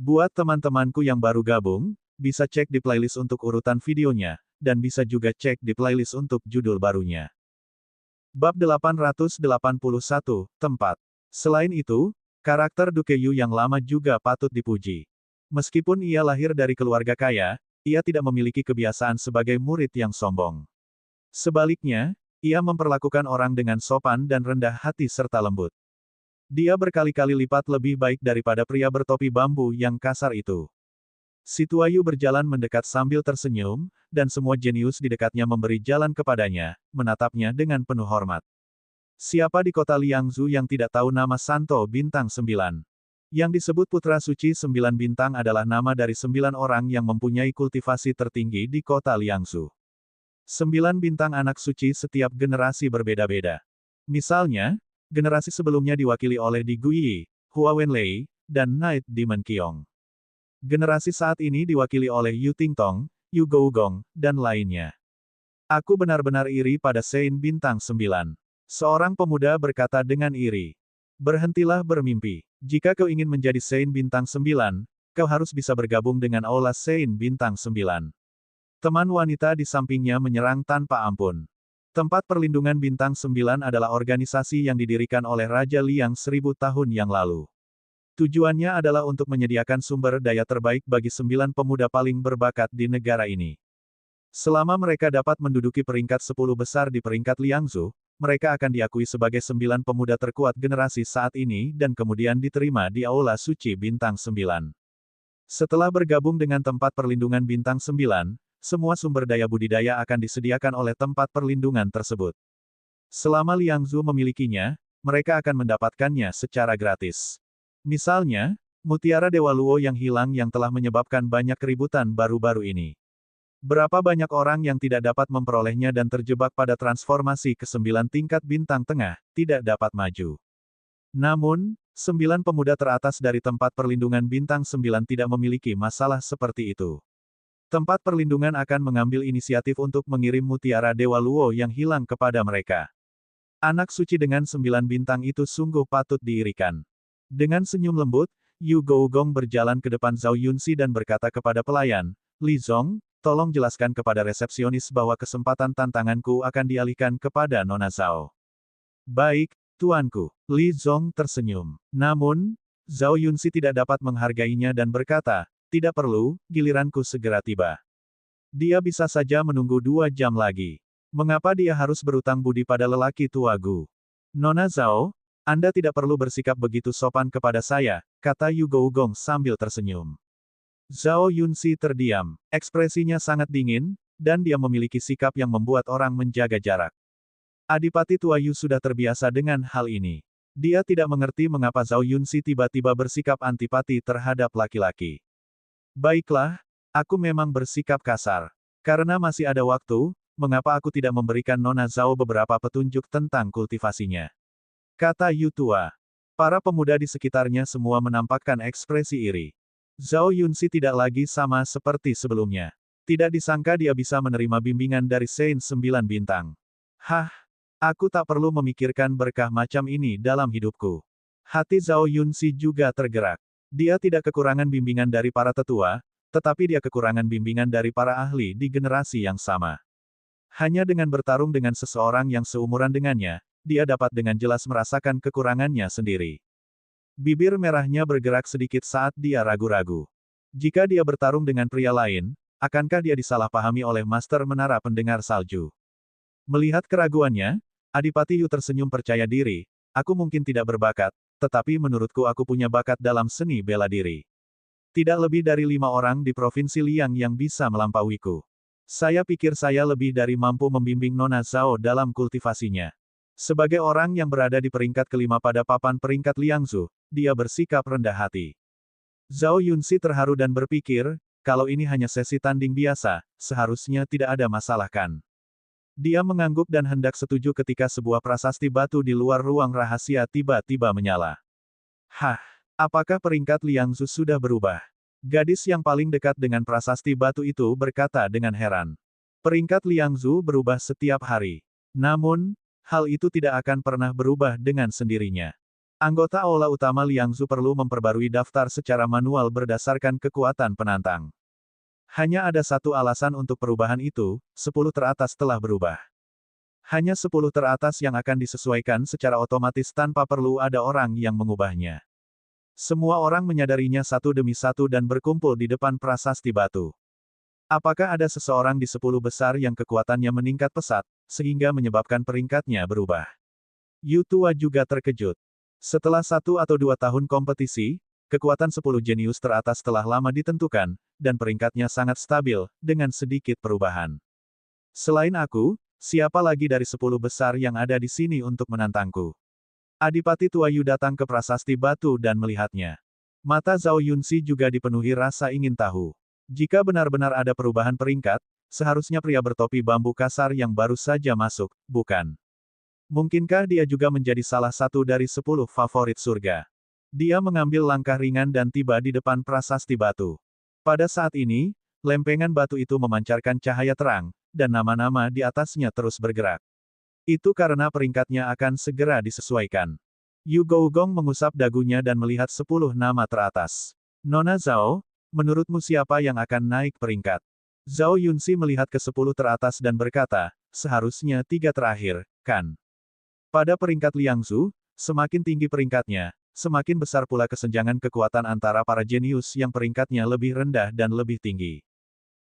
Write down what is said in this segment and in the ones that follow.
Buat teman-temanku yang baru gabung, bisa cek di playlist untuk urutan videonya, dan bisa juga cek di playlist untuk judul barunya. Bab 881, Tempat. Selain itu, karakter Duke Yu yang lama juga patut dipuji. Meskipun ia lahir dari keluarga kaya, ia tidak memiliki kebiasaan sebagai murid yang sombong. Sebaliknya, ia memperlakukan orang dengan sopan dan rendah hati serta lembut. Dia berkali-kali lipat lebih baik daripada pria bertopi bambu yang kasar itu. Si tua Yu berjalan mendekat sambil tersenyum, dan semua jenius di dekatnya memberi jalan kepadanya, menatapnya dengan penuh hormat. Siapa di kota Liangzhu yang tidak tahu nama Santo Bintang 9? Yang disebut Putra Suci 9 Bintang adalah nama dari 9 orang yang mempunyai kultivasi tertinggi di kota Liangzhu. 9 bintang anak suci setiap generasi berbeda-beda. Misalnya, generasi sebelumnya diwakili oleh Di Guiyi, Hua Wenlei, dan Night Demon Qiong. Generasi saat ini diwakili oleh Yu Tingtong, Yu Gougong, dan lainnya. Aku benar-benar iri pada Sein Bintang 9. Seorang pemuda berkata dengan iri. Berhentilah bermimpi. Jika kau ingin menjadi Sein Bintang 9, kau harus bisa bergabung dengan Aula Sein Bintang 9. Teman wanita di sampingnya menyerang tanpa ampun. Tempat perlindungan Bintang 9 adalah organisasi yang didirikan oleh Raja Liang 1000 tahun yang lalu. Tujuannya adalah untuk menyediakan sumber daya terbaik bagi 9 pemuda paling berbakat di negara ini. Selama mereka dapat menduduki peringkat 10 besar di peringkat Liangzhu, mereka akan diakui sebagai 9 pemuda terkuat generasi saat ini dan kemudian diterima di Aula Suci Bintang 9. Setelah bergabung dengan tempat perlindungan Bintang 9, semua sumber daya budidaya akan disediakan oleh tempat perlindungan tersebut. Selama Liangzhu memilikinya, mereka akan mendapatkannya secara gratis. Misalnya, mutiara Dewa Luo yang hilang yang telah menyebabkan banyak keributan baru-baru ini. Berapa banyak orang yang tidak dapat memperolehnya dan terjebak pada transformasi ke-9 tingkat bintang tengah, tidak dapat maju. Namun, 9 pemuda teratas dari tempat perlindungan bintang 9 tidak memiliki masalah seperti itu. Tempat perlindungan akan mengambil inisiatif untuk mengirim mutiara Dewa Luo yang hilang kepada mereka. Anak suci dengan 9 bintang itu sungguh patut diirikan. Dengan senyum lembut, Yu Gougong berjalan ke depan Zhao Yunxi dan berkata kepada pelayan, Li Zong, tolong jelaskan kepada resepsionis bahwa kesempatan tantanganku akan dialihkan kepada Nona Zhao. Baik, tuanku. Li Zong tersenyum. Namun, Zhao Yunxi tidak dapat menghargainya dan berkata, tidak perlu, giliranku segera tiba. Dia bisa saja menunggu 2 jam lagi. Mengapa dia harus berutang budi pada lelaki tua Gu? Nona Zhao, Anda tidak perlu bersikap begitu sopan kepada saya, kata Yu Gougong sambil tersenyum. Zhao Yunxi terdiam, ekspresinya sangat dingin, dan dia memiliki sikap yang membuat orang menjaga jarak. Adipati tua Yu sudah terbiasa dengan hal ini. Dia tidak mengerti mengapa Zhao Yunxi tiba-tiba bersikap antipati terhadap laki-laki. Baiklah, aku memang bersikap kasar. Karena masih ada waktu, mengapa aku tidak memberikan Nona Zhao beberapa petunjuk tentang kultivasinya? Kata Yu tua. Para pemuda di sekitarnya semua menampakkan ekspresi iri. Zhao Yunxi tidak lagi sama seperti sebelumnya. Tidak disangka dia bisa menerima bimbingan dari Sein 9 bintang. Hah, aku tak perlu memikirkan berkah macam ini dalam hidupku. Hati Zhao Yunxi juga tergerak. Dia tidak kekurangan bimbingan dari para tetua, tetapi dia kekurangan bimbingan dari para ahli di generasi yang sama. Hanya dengan bertarung dengan seseorang yang seumuran dengannya, dia dapat dengan jelas merasakan kekurangannya sendiri. Bibir merahnya bergerak sedikit saat dia ragu-ragu. Jika dia bertarung dengan pria lain, akankah dia disalahpahami oleh Master Menara Pendengar Salju? Melihat keraguannya, Adipati Yu tersenyum percaya diri, aku mungkin tidak berbakat, tetapi menurutku aku punya bakat dalam seni bela diri. Tidak lebih dari 5 orang di Provinsi Liang yang bisa melampauiku. Saya pikir saya lebih dari mampu membimbing Nona Zhao dalam kultivasinya. Sebagai orang yang berada di peringkat kelima pada papan peringkat Liangzhu, dia bersikap rendah hati. Zhao Yunxi terharu dan berpikir, kalau ini hanya sesi tanding biasa, seharusnya tidak ada masalah kan. Dia mengangguk dan hendak setuju ketika sebuah prasasti batu di luar ruang rahasia tiba-tiba menyala. Hah, apakah peringkat Liangzhu sudah berubah? Gadis yang paling dekat dengan prasasti batu itu berkata dengan heran. Peringkat Liangzhu berubah setiap hari. Namun, hal itu tidak akan pernah berubah dengan sendirinya. Anggota Aula Utama Liangzu perlu memperbarui daftar secara manual berdasarkan kekuatan penantang. Hanya ada satu alasan untuk perubahan itu, 10 teratas telah berubah. Hanya 10 teratas yang akan disesuaikan secara otomatis tanpa perlu ada orang yang mengubahnya. Semua orang menyadarinya satu demi satu dan berkumpul di depan prasasti batu. Apakah ada seseorang di 10 besar yang kekuatannya meningkat pesat, sehingga menyebabkan peringkatnya berubah? Yu Tua juga terkejut. Setelah 1 atau 2 tahun kompetisi, kekuatan 10 jenius teratas telah lama ditentukan, dan peringkatnya sangat stabil, dengan sedikit perubahan. Selain aku, siapa lagi dari 10 besar yang ada di sini untuk menantangku? Adipati Tua Yu datang ke prasasti batu dan melihatnya. Mata Zhao Yunxi juga dipenuhi rasa ingin tahu. Jika benar-benar ada perubahan peringkat, seharusnya pria bertopi bambu kasar yang baru saja masuk, bukan? Mungkinkah dia juga menjadi salah satu dari 10 favorit surga? Dia mengambil langkah ringan dan tiba di depan prasasti batu. Pada saat ini, lempengan batu itu memancarkan cahaya terang, dan nama-nama di atasnya terus bergerak. Itu karena peringkatnya akan segera disesuaikan. Yu Gougong mengusap dagunya dan melihat 10 nama teratas. Nona Zhao, menurutmu siapa yang akan naik peringkat? Zhao Yunxi melihat ke 10 teratas dan berkata, seharusnya 3 terakhir, kan? Pada peringkat Liangzu, semakin tinggi peringkatnya, semakin besar pula kesenjangan kekuatan antara para jenius yang peringkatnya lebih rendah dan lebih tinggi.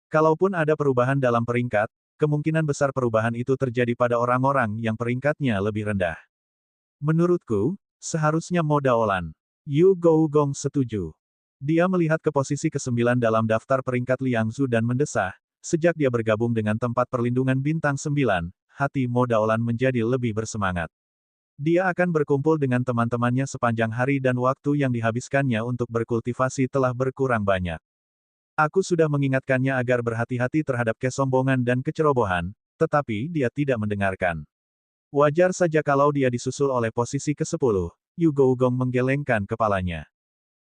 Kalaupun ada perubahan dalam peringkat, kemungkinan besar perubahan itu terjadi pada orang-orang yang peringkatnya lebih rendah. Menurutku, seharusnya Mo Daolan. Yu Gougong setuju. Dia melihat ke posisi ke-9 dalam daftar peringkat Liangzu dan mendesah, sejak dia bergabung dengan tempat perlindungan bintang 9, hati Mo Daolan menjadi lebih bersemangat. Dia akan berkumpul dengan teman-temannya sepanjang hari dan waktu yang dihabiskannya untuk berkultivasi telah berkurang banyak. Aku sudah mengingatkannya agar berhati-hati terhadap kesombongan dan kecerobohan, tetapi dia tidak mendengarkan. Wajar saja kalau dia disusul oleh posisi ke-10, Yu Gougong menggelengkan kepalanya.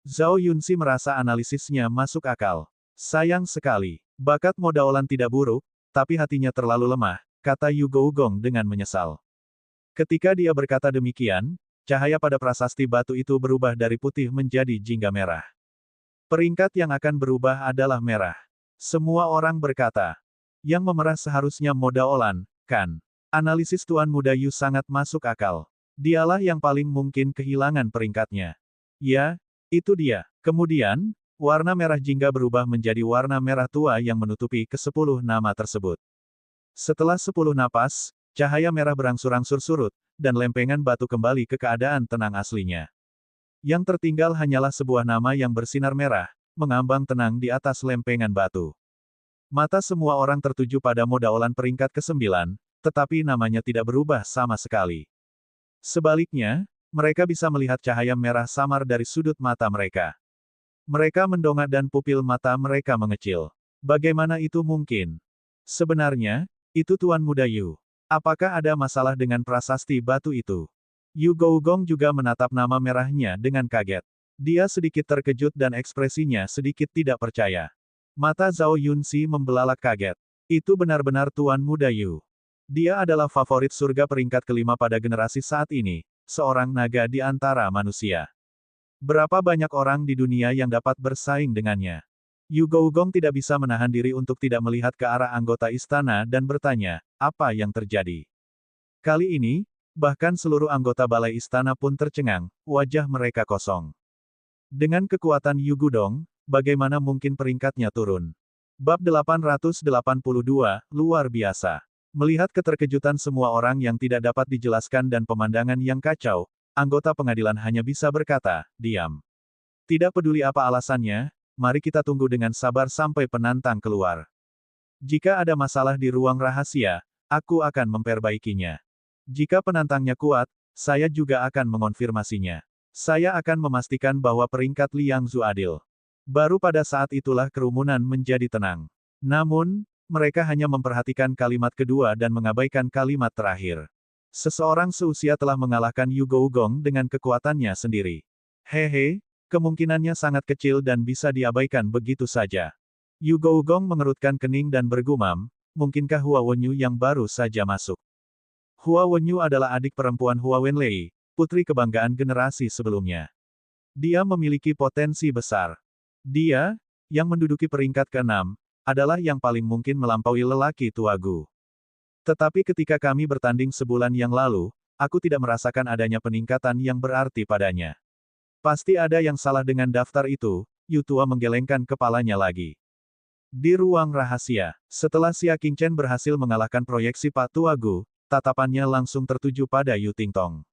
Zhao Yunxi merasa analisisnya masuk akal. Sayang sekali, bakat Mo Daolan tidak buruk, tapi hatinya terlalu lemah, kata Yu Gougong dengan menyesal. Ketika dia berkata demikian, cahaya pada prasasti batu itu berubah dari putih menjadi jingga merah. Peringkat yang akan berubah adalah merah. Semua orang berkata, yang memerah seharusnya Mo Daolan, kan? Analisis Tuan Muda Yu sangat masuk akal. Dialah yang paling mungkin kehilangan peringkatnya. Ya, itu dia. Kemudian, warna merah jingga berubah menjadi warna merah tua yang menutupi ke-10 nama tersebut. Setelah 10 napas, cahaya merah berangsur-angsur surut, dan lempengan batu kembali ke keadaan tenang aslinya. Yang tertinggal hanyalah sebuah nama yang bersinar merah, mengambang tenang di atas lempengan batu. Mata semua orang tertuju pada Mo Daolan peringkat ke-9, tetapi namanya tidak berubah sama sekali. Sebaliknya, mereka bisa melihat cahaya merah samar dari sudut mata mereka. Mereka mendongak dan pupil mata mereka mengecil. Bagaimana itu mungkin? Sebenarnya, itu Tuan Muda Yu. Apakah ada masalah dengan prasasti batu itu? Yu Gougong juga menatap nama merahnya dengan kaget. Dia sedikit terkejut dan ekspresinya sedikit tidak percaya. Mata Zhao Yunxi membelalak kaget. Itu benar-benar Tuan Muda Yu. Dia adalah favorit surga peringkat kelima pada generasi saat ini, seorang naga di antara manusia. Berapa banyak orang di dunia yang dapat bersaing dengannya? Yu Gougong tidak bisa menahan diri untuk tidak melihat ke arah anggota istana dan bertanya, apa yang terjadi? Kali ini, bahkan seluruh anggota balai istana pun tercengang, wajah mereka kosong. Dengan kekuatan Yu Gudong, bagaimana mungkin peringkatnya turun? Bab 882, luar biasa. Melihat keterkejutan semua orang yang tidak dapat dijelaskan dan pemandangan yang kacau, anggota pengadilan hanya bisa berkata, diam. Tidak peduli apa alasannya, mari kita tunggu dengan sabar sampai penantang keluar. Jika ada masalah di ruang rahasia, aku akan memperbaikinya. Jika penantangnya kuat, saya juga akan mengonfirmasinya. Saya akan memastikan bahwa peringkat Liangzu adil. Baru pada saat itulah kerumunan menjadi tenang. Namun, mereka hanya memperhatikan kalimat kedua dan mengabaikan kalimat terakhir. Seseorang seusia telah mengalahkan Yu Gougong dengan kekuatannya sendiri. Hehe, kemungkinannya sangat kecil dan bisa diabaikan begitu saja. Yu Gougong mengerutkan kening dan bergumam, mungkinkah Hua Wenyu yang baru saja masuk? Hua Wenyu adalah adik perempuan Hua Wenlei, putri kebanggaan generasi sebelumnya. Dia memiliki potensi besar. Dia, yang menduduki peringkat ke-6, adalah yang paling mungkin melampaui lelaki tua Gu. Tetapi ketika kami bertanding sebulan yang lalu, aku tidak merasakan adanya peningkatan yang berarti padanya. Pasti ada yang salah dengan daftar itu, Yu Tua menggelengkan kepalanya lagi. Di ruang rahasia, setelah Xia Qingchen berhasil mengalahkan proyeksi Pak Tua Gu, tatapannya langsung tertuju pada Yu Tingtong.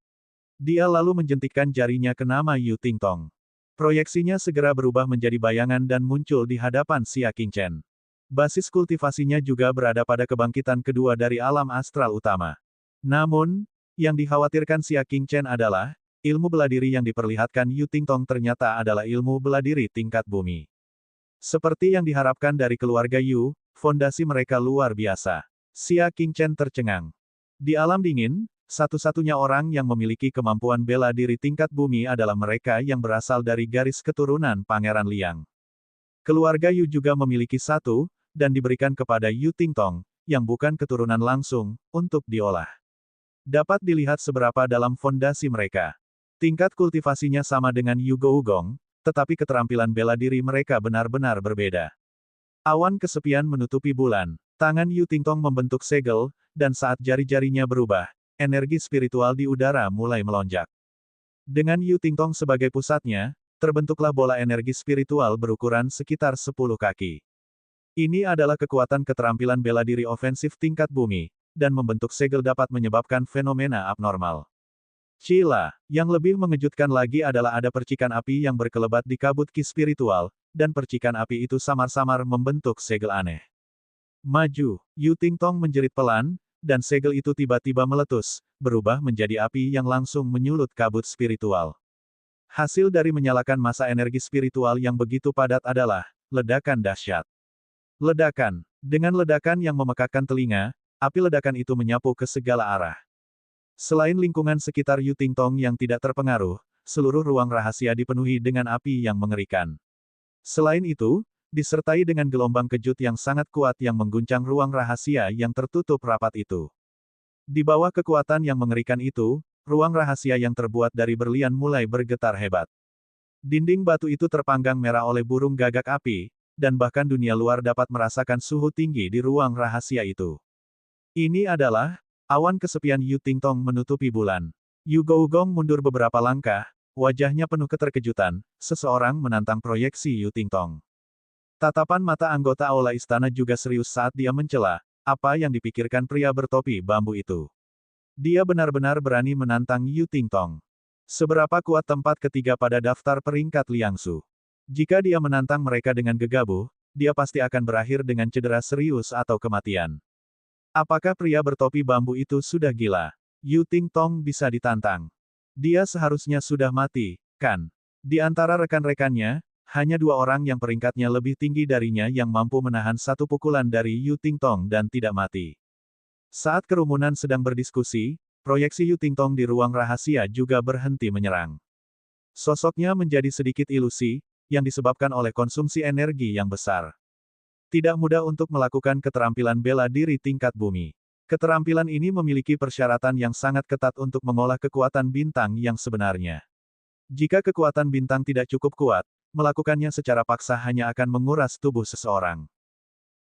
Dia lalu menjentikkan jarinya ke nama Yu Tingtong. Proyeksinya segera berubah menjadi bayangan dan muncul di hadapan Xia Qingchen. Basis kultivasinya juga berada pada kebangkitan kedua dari alam astral utama. Namun, yang dikhawatirkan Xia Qingchen adalah, ilmu bela diri yang diperlihatkan Yu Tingtong ternyata adalah ilmu bela diri tingkat bumi. Seperti yang diharapkan dari keluarga Yu, fondasi mereka luar biasa. Xia Qingchen tercengang. Di alam dingin, satu-satunya orang yang memiliki kemampuan bela diri tingkat bumi adalah mereka yang berasal dari garis keturunan Pangeran Liang. Keluarga Yu juga memiliki satu, dan diberikan kepada Yu Tingtong, yang bukan keturunan langsung, untuk diolah. Dapat dilihat seberapa dalam fondasi mereka. Tingkat kultivasinya sama dengan Yu Gougong, tetapi keterampilan bela diri mereka benar-benar berbeda. Awan kesepian menutupi bulan. Tangan Yu Tingtong membentuk segel, dan saat jari-jarinya berubah, energi spiritual di udara mulai melonjak. Dengan Yu Tingtong sebagai pusatnya, terbentuklah bola energi spiritual berukuran sekitar 10 kaki. Ini adalah kekuatan keterampilan bela diri ofensif tingkat bumi, dan membentuk segel dapat menyebabkan fenomena abnormal. Cila, yang lebih mengejutkan lagi adalah ada percikan api yang berkelebat di kabut ki spiritual, dan percikan api itu samar-samar membentuk segel aneh. Maju, Yu Tingtong menjerit pelan, dan segel itu tiba-tiba meletus, berubah menjadi api yang langsung menyulut kabut spiritual. Hasil dari menyalakan massa energi spiritual yang begitu padat adalah ledakan dahsyat. Ledakan. Dengan ledakan yang memekakkan telinga, api ledakan itu menyapu ke segala arah. Selain lingkungan sekitar Yu Tingtong yang tidak terpengaruh, seluruh ruang rahasia dipenuhi dengan api yang mengerikan. Selain itu, disertai dengan gelombang kejut yang sangat kuat yang mengguncang ruang rahasia yang tertutup rapat itu. Di bawah kekuatan yang mengerikan itu, ruang rahasia yang terbuat dari berlian mulai bergetar hebat. Dinding batu itu terpanggang merah oleh burung gagak api, dan bahkan dunia luar dapat merasakan suhu tinggi di ruang rahasia itu. Ini adalah awan kesepian. Yu Tingtong menutupi bulan. Yu Gougong mundur beberapa langkah, wajahnya penuh keterkejutan, seseorang menantang proyeksi Yu Tingtong. Tatapan mata anggota aula istana juga serius saat dia mencela, apa yang dipikirkan pria bertopi bambu itu. Dia benar-benar berani menantang Yu Tingtong. Seberapa kuat tempat ketiga pada daftar peringkat Liangsu. Jika dia menantang mereka dengan gegabah, dia pasti akan berakhir dengan cedera serius atau kematian. Apakah pria bertopi bambu itu sudah gila? Yu Tingtong bisa ditantang. Dia seharusnya sudah mati, kan? Di antara rekan-rekannya, hanya 2 orang yang peringkatnya lebih tinggi darinya yang mampu menahan satu pukulan dari Yu Tingtong dan tidak mati. Saat kerumunan sedang berdiskusi, proyeksi Yu Tingtong di ruang rahasia juga berhenti menyerang. Sosoknya menjadi sedikit ilusi, yang disebabkan oleh konsumsi energi yang besar. Tidak mudah untuk melakukan keterampilan bela diri tingkat bumi. Keterampilan ini memiliki persyaratan yang sangat ketat untuk mengolah kekuatan bintang yang sebenarnya. Jika kekuatan bintang tidak cukup kuat, melakukannya secara paksa hanya akan menguras tubuh seseorang.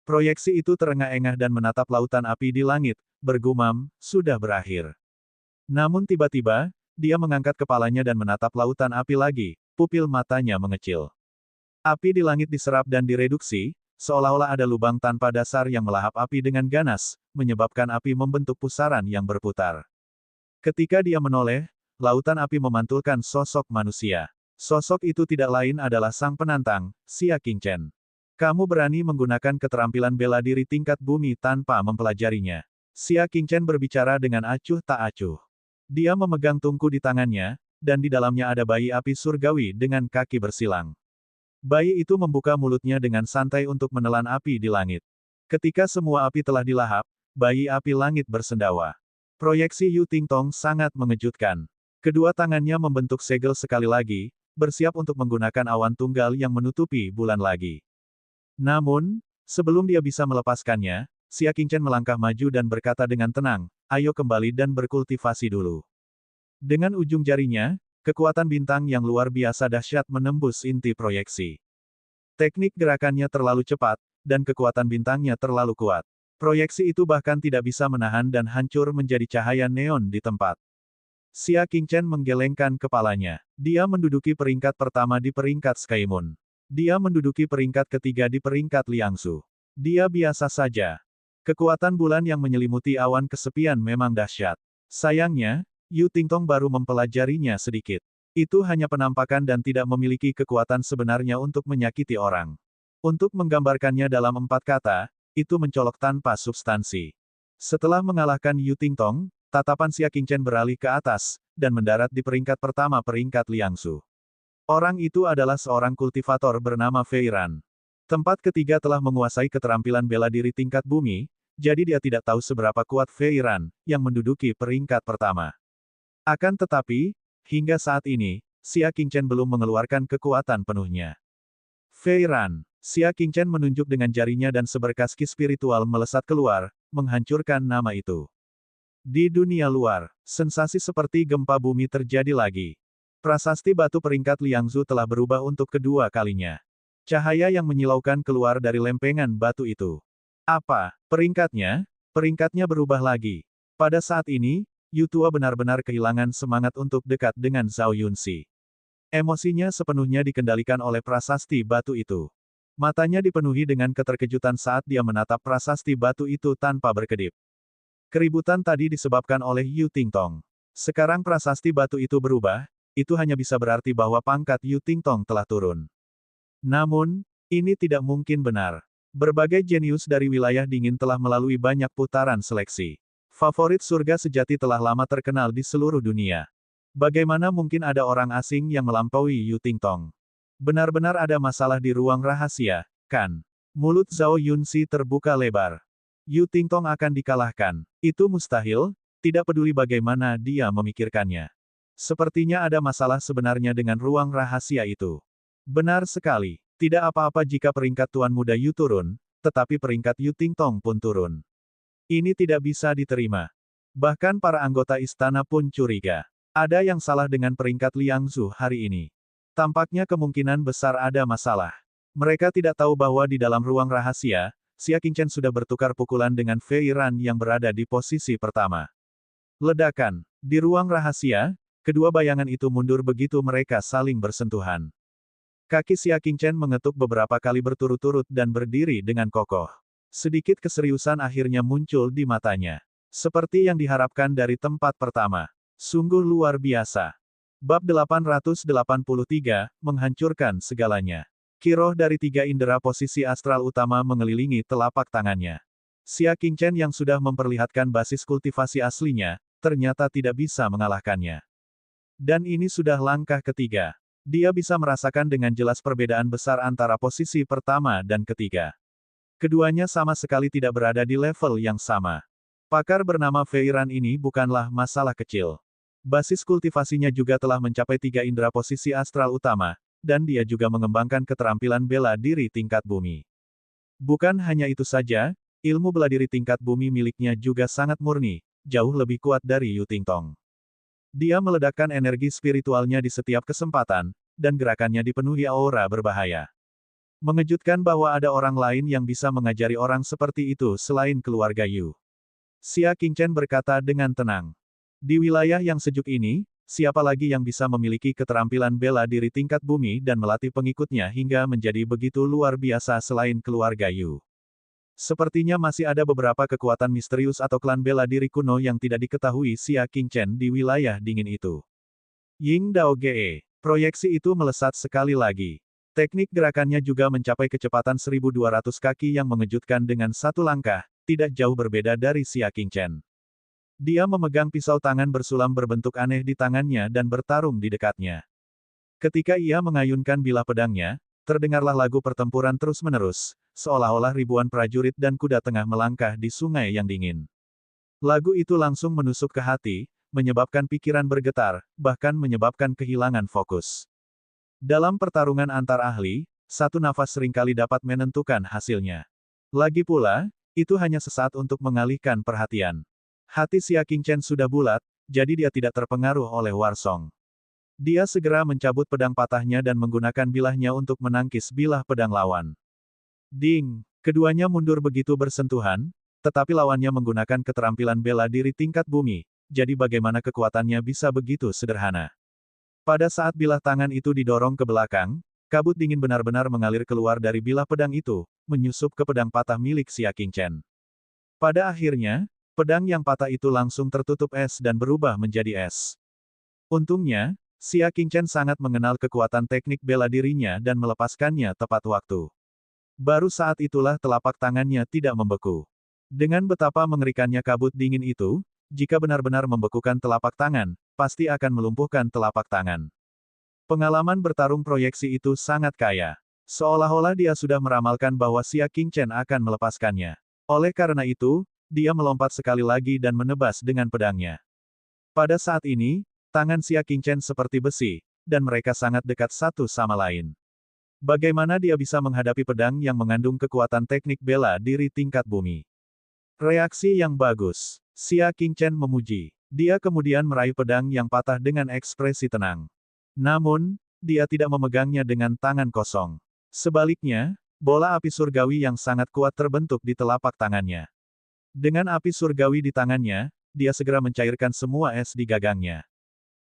Proyeksi itu terengah-engah dan menatap lautan api di langit, bergumam, sudah berakhir. Namun tiba-tiba, dia mengangkat kepalanya dan menatap lautan api lagi, pupil matanya mengecil. Api di langit diserap dan direduksi, seolah-olah ada lubang tanpa dasar yang melahap api dengan ganas, menyebabkan api membentuk pusaran yang berputar. Ketika dia menoleh, lautan api memantulkan sosok manusia. Sosok itu tidak lain adalah sang penantang, Xia Qingchen. Kamu berani menggunakan keterampilan bela diri tingkat bumi tanpa mempelajarinya. Xia Qingchen berbicara dengan acuh tak acuh. Dia memegang tungku di tangannya, dan di dalamnya ada bayi api surgawi dengan kaki bersilang. Bayi itu membuka mulutnya dengan santai untuk menelan api di langit. Ketika semua api telah dilahap, bayi api langit bersendawa. Proyeksi Yu Tingtong sangat mengejutkan. Kedua tangannya membentuk segel sekali lagi, bersiap untuk menggunakan awan tunggal yang menutupi bulan lagi. Namun, sebelum dia bisa melepaskannya, Xia Qingchen melangkah maju dan berkata dengan tenang, ayo kembali dan berkultivasi dulu. Dengan ujung jarinya, kekuatan bintang yang luar biasa dahsyat menembus inti proyeksi. Teknik gerakannya terlalu cepat, dan kekuatan bintangnya terlalu kuat. Proyeksi itu bahkan tidak bisa menahan dan hancur menjadi cahaya neon di tempat. Xia Qingchen menggelengkan kepalanya. Dia menduduki peringkat pertama di peringkat Sky Moon. Dia menduduki peringkat ketiga di peringkat Liangsu. Dia biasa saja. Kekuatan bulan yang menyelimuti awan kesepian memang dahsyat. Sayangnya, Yu Tingtong baru mempelajarinya sedikit. Itu hanya penampakan dan tidak memiliki kekuatan sebenarnya untuk menyakiti orang. Untuk menggambarkannya dalam 4 kata, itu mencolok tanpa substansi. Setelah mengalahkan Yu Tingtong, tatapan Xia Qingchen beralih ke atas, dan mendarat di peringkat pertama peringkat Liangsu. Orang itu adalah seorang kultivator bernama Fei Ran. Tempat ketiga telah menguasai keterampilan bela diri tingkat bumi, jadi dia tidak tahu seberapa kuat Fei Ran, yang menduduki peringkat pertama. Akan tetapi, hingga saat ini, Xia Qingchen belum mengeluarkan kekuatan penuhnya. Fei Ran, Xia Qingchen menunjuk dengan jarinya dan seberkas ki spiritual melesat keluar, menghancurkan nama itu. Di dunia luar, sensasi seperti gempa bumi terjadi lagi. Prasasti batu peringkat Liangzu telah berubah untuk kedua kalinya. Cahaya yang menyilaukan keluar dari lempengan batu itu. Apa? Peringkatnya? Peringkatnya berubah lagi. Pada saat ini, Yu Tua benar-benar kehilangan semangat untuk dekat dengan Zhao Yunxi. Emosinya sepenuhnya dikendalikan oleh prasasti batu itu. Matanya dipenuhi dengan keterkejutan saat dia menatap prasasti batu itu tanpa berkedip. Keributan tadi disebabkan oleh Yu Tingtong. Sekarang prasasti batu itu berubah, itu hanya bisa berarti bahwa pangkat Yu Tingtong telah turun. Namun, ini tidak mungkin benar. Berbagai jenius dari wilayah dingin telah melalui banyak putaran seleksi. Favorit surga sejati telah lama terkenal di seluruh dunia. Bagaimana mungkin ada orang asing yang melampaui Yu Tingtong? Benar-benar ada masalah di ruang rahasia, kan? Mulut Zhao Yunxi terbuka lebar. Yu Tingtong akan dikalahkan. Itu mustahil, tidak peduli bagaimana dia memikirkannya. Sepertinya ada masalah sebenarnya dengan ruang rahasia itu. Benar sekali. Tidak apa-apa jika peringkat Tuan Muda Yu turun, tetapi peringkat Yu Tingtong pun turun. Ini tidak bisa diterima. Bahkan para anggota istana pun curiga. Ada yang salah dengan peringkat Liangzu hari ini. Tampaknya kemungkinan besar ada masalah. Mereka tidak tahu bahwa di dalam ruang rahasia, Xia Qingchen sudah bertukar pukulan dengan Fei Ran yang berada di posisi pertama. Ledakan. Di ruang rahasia, kedua bayangan itu mundur begitu mereka saling bersentuhan. Kaki Xia Qingchen mengetuk beberapa kali berturut-turut dan berdiri dengan kokoh. Sedikit keseriusan akhirnya muncul di matanya. Seperti yang diharapkan dari tempat pertama. Sungguh luar biasa. Bab 883, menghancurkan segalanya. Kiroh dari 3 indera posisi astral utama mengelilingi telapak tangannya. Xia Qingchen yang sudah memperlihatkan basis kultivasi aslinya, ternyata tidak bisa mengalahkannya. Dan ini sudah langkah ketiga. Dia bisa merasakan dengan jelas perbedaan besar antara posisi pertama dan ketiga. Keduanya sama sekali tidak berada di level yang sama. Pakar bernama Fei Ran ini bukanlah masalah kecil. Basis kultivasinya juga telah mencapai 3 indera posisi astral utama, dan dia juga mengembangkan keterampilan bela diri tingkat bumi. Bukan hanya itu saja, ilmu bela diri tingkat bumi miliknya juga sangat murni, jauh lebih kuat dari Yu Tingtong. Dia meledakkan energi spiritualnya di setiap kesempatan, dan gerakannya dipenuhi aura berbahaya. Mengejutkan bahwa ada orang lain yang bisa mengajari orang seperti itu selain keluarga Yu. Xia Qingchen berkata dengan tenang. Di wilayah yang sejuk ini, siapa lagi yang bisa memiliki keterampilan bela diri tingkat bumi dan melatih pengikutnya hingga menjadi begitu luar biasa selain keluarga Yu? Sepertinya masih ada beberapa kekuatan misterius atau klan bela diri kuno yang tidak diketahui Xia Qingchen di wilayah dingin itu. Ying Dao Ge. Proyeksi itu melesat sekali lagi. Teknik gerakannya juga mencapai kecepatan 1200 kaki yang mengejutkan dengan satu langkah, tidak jauh berbeda dari Xia Qingchen. Dia memegang pisau tangan bersulam berbentuk aneh di tangannya dan bertarung di dekatnya. Ketika ia mengayunkan bilah pedangnya, terdengarlah lagu pertempuran terus-menerus, seolah-olah ribuan prajurit dan kuda tengah melangkah di sungai yang dingin. Lagu itu langsung menusuk ke hati, menyebabkan pikiran bergetar, bahkan menyebabkan kehilangan fokus. Dalam pertarungan antar ahli, satu nafas seringkali dapat menentukan hasilnya. Lagi pula, itu hanya sesaat untuk mengalihkan perhatian. Hati Xia Qingchen sudah bulat, jadi dia tidak terpengaruh oleh Warsong. Dia segera mencabut pedang patahnya dan menggunakan bilahnya untuk menangkis bilah pedang lawan. Ding! Keduanya mundur begitu bersentuhan, tetapi lawannya menggunakan keterampilan bela diri tingkat bumi, jadi bagaimana kekuatannya bisa begitu sederhana. Pada saat bilah tangan itu didorong ke belakang, kabut dingin benar-benar mengalir keluar dari bilah pedang itu, menyusup ke pedang patah milik Xia Qingchen. Pada akhirnya, pedang yang patah itu langsung tertutup es dan berubah menjadi es. Untungnya, Xia Qingchen sangat mengenal kekuatan teknik bela dirinya dan melepaskannya tepat waktu. Baru saat itulah telapak tangannya tidak membeku. Dengan betapa mengerikannya kabut dingin itu, jika benar-benar membekukan telapak tangan, pasti akan melumpuhkan telapak tangan. Pengalaman bertarung proyeksi itu sangat kaya. Seolah-olah dia sudah meramalkan bahwa Xia Qingchen akan melepaskannya. Oleh karena itu, dia melompat sekali lagi dan menebas dengan pedangnya. Pada saat ini, tangan Xia Qingchen seperti besi, dan mereka sangat dekat satu sama lain. Bagaimana dia bisa menghadapi pedang yang mengandung kekuatan teknik bela diri tingkat bumi? Reaksi yang bagus. Xia Qingchen memuji. Dia kemudian meraih pedang yang patah dengan ekspresi tenang. Namun, dia tidak memegangnya dengan tangan kosong. Sebaliknya, bola api surgawi yang sangat kuat terbentuk di telapak tangannya. Dengan api surgawi di tangannya, dia segera mencairkan semua es di gagangnya.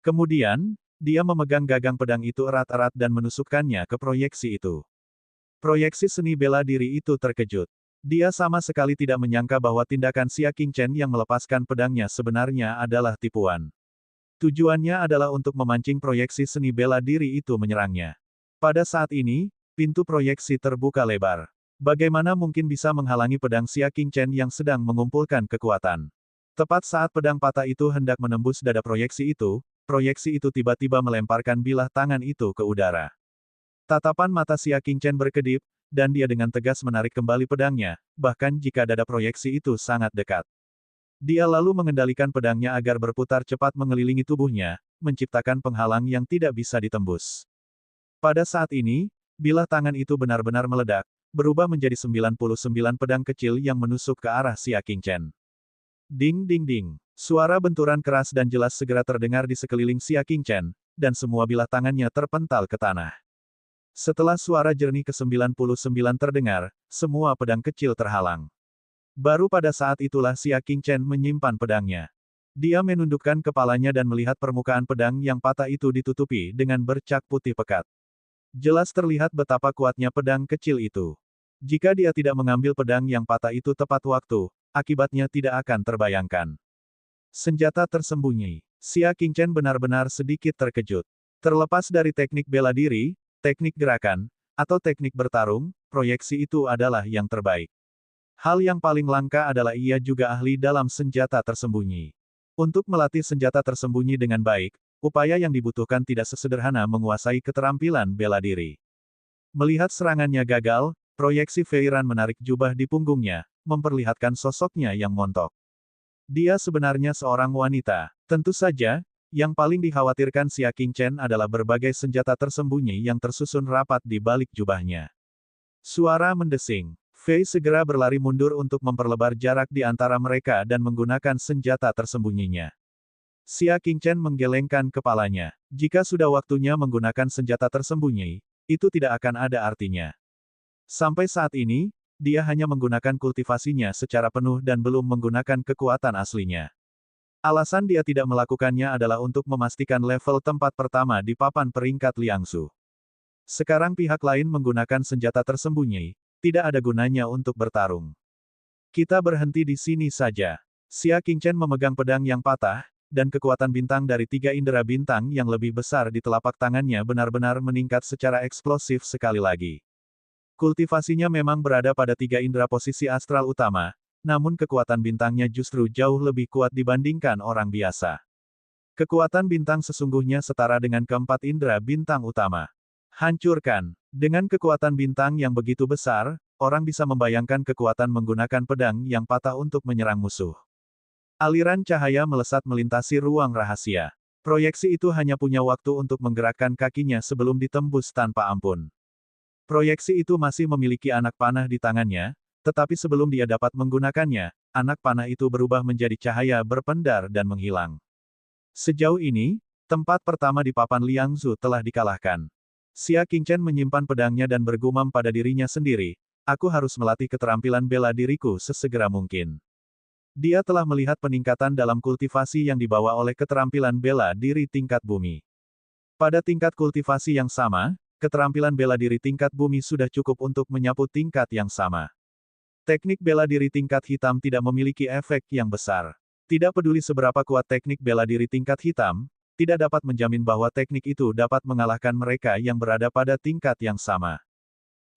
Kemudian, dia memegang gagang pedang itu erat-erat dan menusukkannya ke proyeksi itu. Proyeksi seni bela diri itu terkejut. Dia sama sekali tidak menyangka bahwa tindakan Xia Qingchen yang melepaskan pedangnya sebenarnya adalah tipuan. Tujuannya adalah untuk memancing proyeksi seni bela diri itu menyerangnya. Pada saat ini, pintu proyeksi terbuka lebar. Bagaimana mungkin bisa menghalangi pedang Xia Qingchen yang sedang mengumpulkan kekuatan? Tepat saat pedang patah itu hendak menembus dada proyeksi itu tiba-tiba melemparkan bilah tangan itu ke udara. Tatapan mata Xia Qingchen berkedip, dan dia dengan tegas menarik kembali pedangnya, bahkan jika dada proyeksi itu sangat dekat. Dia lalu mengendalikan pedangnya agar berputar cepat mengelilingi tubuhnya, menciptakan penghalang yang tidak bisa ditembus. Pada saat ini, bilah tangan itu benar-benar meledak, berubah menjadi 99 pedang kecil yang menusuk ke arah Xia Qingchen. Ding ding ding. Suara benturan keras dan jelas segera terdengar di sekeliling Xia Qingchen, dan semua bilah tangannya terpental ke tanah. Setelah suara jernih ke-99 terdengar, semua pedang kecil terhalang. Baru pada saat itulah Xia Qingchen menyimpan pedangnya. Dia menundukkan kepalanya dan melihat permukaan pedang yang patah itu ditutupi dengan bercak putih pekat. Jelas terlihat betapa kuatnya pedang kecil itu. Jika dia tidak mengambil pedang yang patah itu tepat waktu, akibatnya tidak akan terbayangkan. Senjata tersembunyi. Xia Qingchen benar-benar sedikit terkejut. Terlepas dari teknik bela diri, teknik gerakan, atau teknik bertarung, proyeksi itu adalah yang terbaik. Hal yang paling langka adalah ia juga ahli dalam senjata tersembunyi. Untuk melatih senjata tersembunyi dengan baik, upaya yang dibutuhkan tidak sesederhana menguasai keterampilan bela diri. Melihat serangannya gagal, proyeksi Feiran menarik jubah di punggungnya, memperlihatkan sosoknya yang montok. Dia sebenarnya seorang wanita. Tentu saja, yang paling dikhawatirkan Xia Qingchen adalah berbagai senjata tersembunyi yang tersusun rapat di balik jubahnya. Suara mendesing. Fei segera berlari mundur untuk memperlebar jarak di antara mereka dan menggunakan senjata tersembunyinya. Xia Qingchen menggelengkan kepalanya. Jika sudah waktunya menggunakan senjata tersembunyi, itu tidak akan ada artinya. Sampai saat ini, dia hanya menggunakan kultivasinya secara penuh dan belum menggunakan kekuatan aslinya. Alasan dia tidak melakukannya adalah untuk memastikan level tempat pertama di papan peringkat Liangsu. Sekarang pihak lain menggunakan senjata tersembunyi, tidak ada gunanya untuk bertarung. Kita berhenti di sini saja. Xia Qingchen memegang pedang yang patah, dan kekuatan bintang dari 3 indera bintang yang lebih besar di telapak tangannya benar-benar meningkat secara eksplosif sekali lagi. Kultivasinya memang berada pada 3 indera posisi astral utama, namun kekuatan bintangnya justru jauh lebih kuat dibandingkan orang biasa. Kekuatan bintang sesungguhnya setara dengan keempat indera bintang utama. Hancurkan. Dengan kekuatan bintang yang begitu besar, orang bisa membayangkan kekuatan menggunakan pedang yang patah untuk menyerang musuh. Aliran cahaya melesat melintasi ruang rahasia. Proyeksi itu hanya punya waktu untuk menggerakkan kakinya sebelum ditembus tanpa ampun. Proyeksi itu masih memiliki anak panah di tangannya, tetapi sebelum dia dapat menggunakannya, anak panah itu berubah menjadi cahaya berpendar dan menghilang. Sejauh ini, tempat pertama di papan Liangzu telah dikalahkan. Xia Qingchen menyimpan pedangnya dan bergumam pada dirinya sendiri, aku harus melatih keterampilan bela diriku sesegera mungkin. Dia telah melihat peningkatan dalam kultivasi yang dibawa oleh keterampilan bela diri tingkat bumi. Pada tingkat kultivasi yang sama, keterampilan bela diri tingkat bumi sudah cukup untuk menyapu tingkat yang sama. Teknik bela diri tingkat hitam tidak memiliki efek yang besar. Tidak peduli seberapa kuat teknik bela diri tingkat hitam, tidak dapat menjamin bahwa teknik itu dapat mengalahkan mereka yang berada pada tingkat yang sama.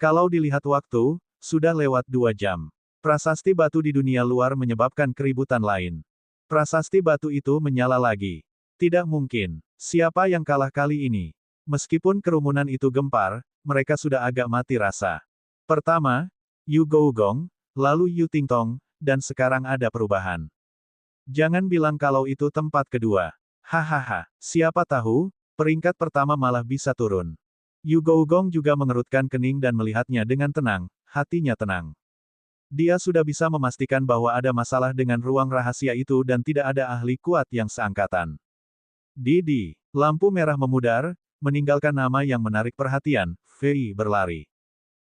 Kalau dilihat waktu, sudah lewat 2 jam. Prasasti batu di dunia luar menyebabkan keributan lain. Prasasti batu itu menyala lagi. Tidak mungkin. Siapa yang kalah kali ini? Meskipun kerumunan itu gempar, mereka sudah agak mati rasa. Pertama, Yu Gougong, lalu Yu Tingtong, dan sekarang ada perubahan. Jangan bilang kalau itu tempat kedua. Hahaha, siapa tahu, peringkat pertama malah bisa turun. Yu Gougong juga mengerutkan kening dan melihatnya dengan tenang, hatinya tenang. Dia sudah bisa memastikan bahwa ada masalah dengan ruang rahasia itu dan tidak ada ahli kuat yang seangkatan. Didi, lampu merah memudar, meninggalkan nama yang menarik perhatian, Fei berlari.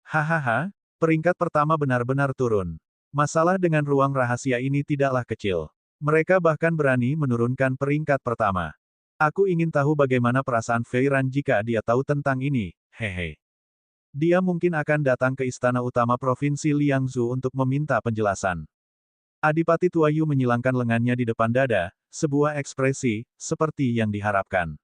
Hahaha, peringkat pertama benar-benar turun. Masalah dengan ruang rahasia ini tidaklah kecil. Mereka bahkan berani menurunkan peringkat pertama. Aku ingin tahu bagaimana perasaan Fei Ran jika dia tahu tentang ini, hehe. Dia mungkin akan datang ke istana utama Provinsi Liangzu untuk meminta penjelasan. Adipati Tuayu menyilangkan lengannya di depan dada, sebuah ekspresi, seperti yang diharapkan.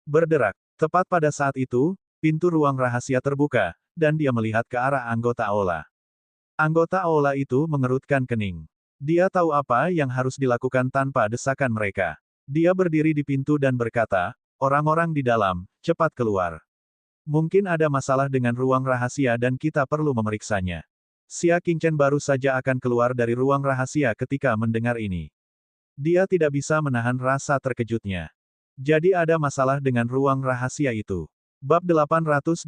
Berderak. Tepat pada saat itu, pintu ruang rahasia terbuka, dan dia melihat ke arah anggota Aula. Anggota Aula itu mengerutkan kening. Dia tahu apa yang harus dilakukan tanpa desakan mereka. Dia berdiri di pintu dan berkata, orang-orang di dalam, cepat keluar. Mungkin ada masalah dengan ruang rahasia dan kita perlu memeriksanya. Xia Qingchen baru saja akan keluar dari ruang rahasia ketika mendengar ini. Dia tidak bisa menahan rasa terkejutnya. Jadi ada masalah dengan ruang rahasia itu. Bab 884,